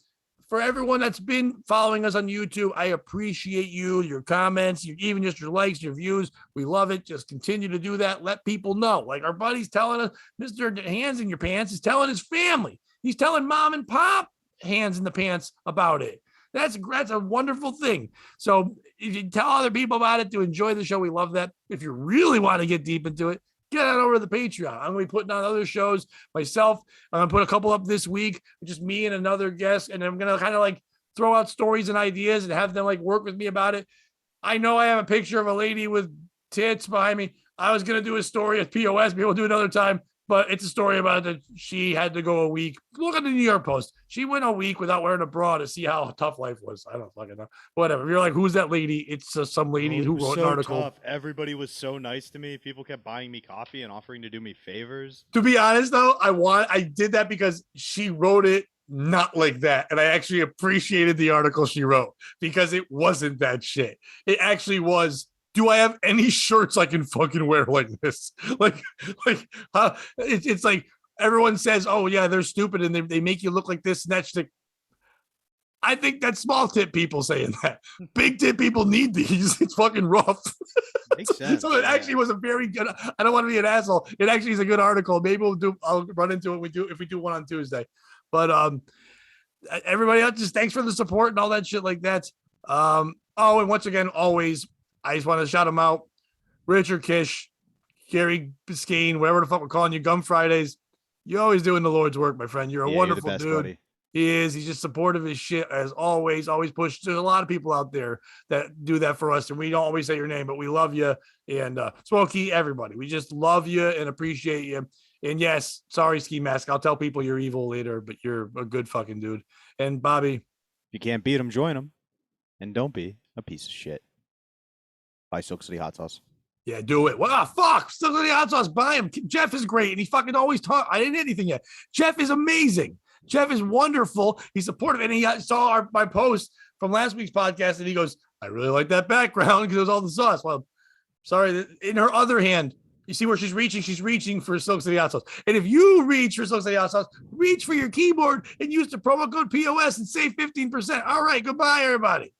For everyone that's been following us on YouTube, I appreciate you, your comments, even just your likes, your views. We love it. Just continue to do that. Let people know. Like our buddy's telling us, Mr. Hands in Your Pants is telling his family. He's telling mom and pop Hands in the Pants about it. That's a wonderful thing. So if you tell other people about it to enjoy the show, we love that. If you really want to get deep into it, get on over to the Patreon. I'm going to be putting on other shows myself. I'm going to put a couple up this week, just me and another guest. And I'm going to kind of like throw out stories and ideas and have them like work with me about it. I know I have a picture of a lady with tits behind me. I was going to do a story at POS. Maybe we'll do it another time. But it's a story about that she had to go a week. Look at the New York Post. She went a week without wearing a bra to see how tough life was. I don't fucking know. Whatever. If you're like, who's that lady? It's some lady who wrote an article. Tough. Everybody was so nice to me. People kept buying me coffee and offering to do me favors. To be honest, though, I did that because she wrote it not like that. And I actually appreciated the article she wrote because it wasn't that shit. It actually was. Do I have any shirts I can fucking wear like this? It's like, everyone says, oh yeah, they're stupid and they make you look like this and that's I think that's small tip people saying that. Big tip people need these. It's fucking rough. Makes sense. So it actually was a very good. I don't want to be an asshole. It actually is a good article. Maybe I'll run into it. If we do one on Tuesday. But everybody else, just thanks for the support and all that shit like that. And once again, always, I just want to shout them out. Richard Kish, Gary Biscayne, whatever the fuck we're calling you, Gum Fridays. You're always doing the Lord's work, my friend. You're a wonderful best, dude. buddy. He is. He's just supportive as shit as always. Always push. There's a lot of people out there that do that for us, and we don't always say your name, but we love you. And Smokey, everybody, we just love you and appreciate you. And yes, sorry, Ski Mask. I'll tell people you're evil later, but you're a good fucking dude. And Bobby, If you can't beat them, join them, and don't be a piece of shit. Buy Silk City hot sauce. yeah, do it. Well, fuck. Still got the hot sauce. Buy him. Jeff is great, and he fucking always talk. I didn't hit anything yet. Jeff is amazing. Jeff is wonderful. He's supportive, and he saw my post from last week's podcast, and he goes, "I really like that background because it was all the sauce." Well, sorry. In her other hand, you see where she's reaching? She's reaching for Silk City hot sauce. And if you reach for Silk City hot sauce, reach for your keyboard and use the promo code POS and save 15%. All right, goodbye, everybody.